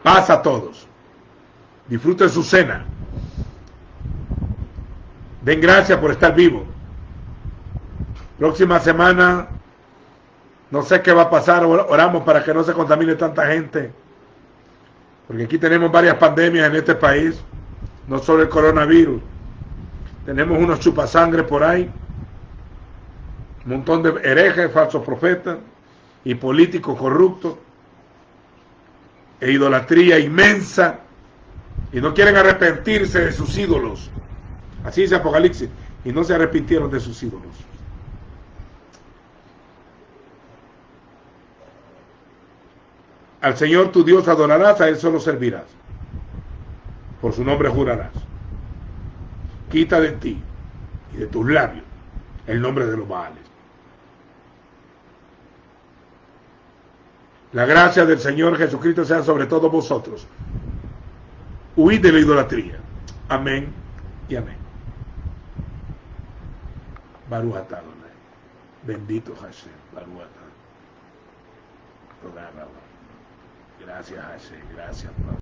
Paz a todos. Disfruten su cena. Den gracias por estar vivos. Próxima semana, no sé qué va a pasar. Oramos para que no se contamine tanta gente. Porque aquí tenemos varias pandemias en este país. No solo el coronavirus. Tenemos unos chupasangres por ahí. Un montón de herejes, falsos profetas y políticos corruptos. E idolatría inmensa. Y no quieren arrepentirse de sus ídolos. Así dice Apocalipsis. Y no se arrepintieron de sus ídolos. Al Señor tu Dios adorarás, a Él solo servirás. Por su nombre jurarás. Quita de ti y de tus labios el nombre de los Baales. La gracia del Señor Jesucristo sea sobre todos vosotros. Huid de la idolatría. Amén y amén. Baruch atah Adonai. Bendito Hashem. Baruch atah. Gracias Hashem. Gracias Padre.